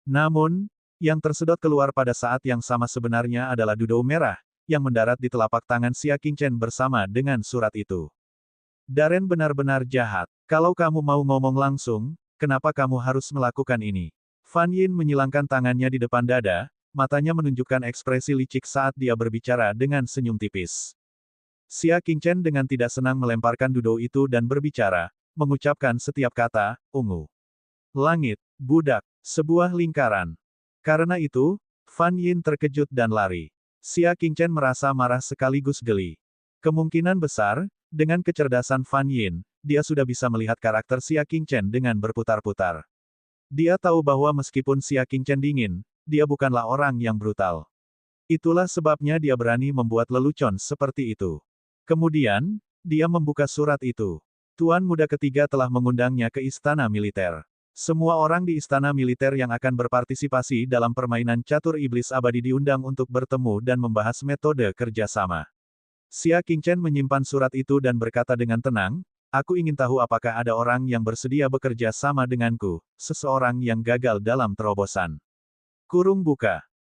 Namun, yang tersedot keluar pada saat yang sama sebenarnya adalah dudou merah, yang mendarat di telapak tangan Xia Qingchen bersama dengan surat itu. Darren benar-benar jahat. Kalau kamu mau ngomong langsung, kenapa kamu harus melakukan ini? Fan Yin menyilangkan tangannya di depan dada, matanya menunjukkan ekspresi licik saat dia berbicara dengan senyum tipis. Xia Qingchen dengan tidak senang melemparkan dudou itu dan berbicara, mengucapkan setiap kata, ungu. Langit, budak, sebuah lingkaran. Karena itu, Fan Yin terkejut dan lari. Xia Qingchen merasa marah sekaligus geli. Kemungkinan besar, dengan kecerdasan Fan Yin, dia sudah bisa melihat karakter Xia Qingchen dengan berputar-putar. Dia tahu bahwa meskipun Xia Qingchen dingin, dia bukanlah orang yang brutal. Itulah sebabnya dia berani membuat lelucon seperti itu. Kemudian, dia membuka surat itu. Tuan Muda Ketiga telah mengundangnya ke istana militer. Semua orang di istana militer yang akan berpartisipasi dalam permainan catur iblis abadi diundang untuk bertemu dan membahas metode kerjasama. Xia Qingchen menyimpan surat itu dan berkata dengan tenang, aku ingin tahu apakah ada orang yang bersedia bekerja sama denganku, seseorang yang gagal dalam terobosan. Kurung buka.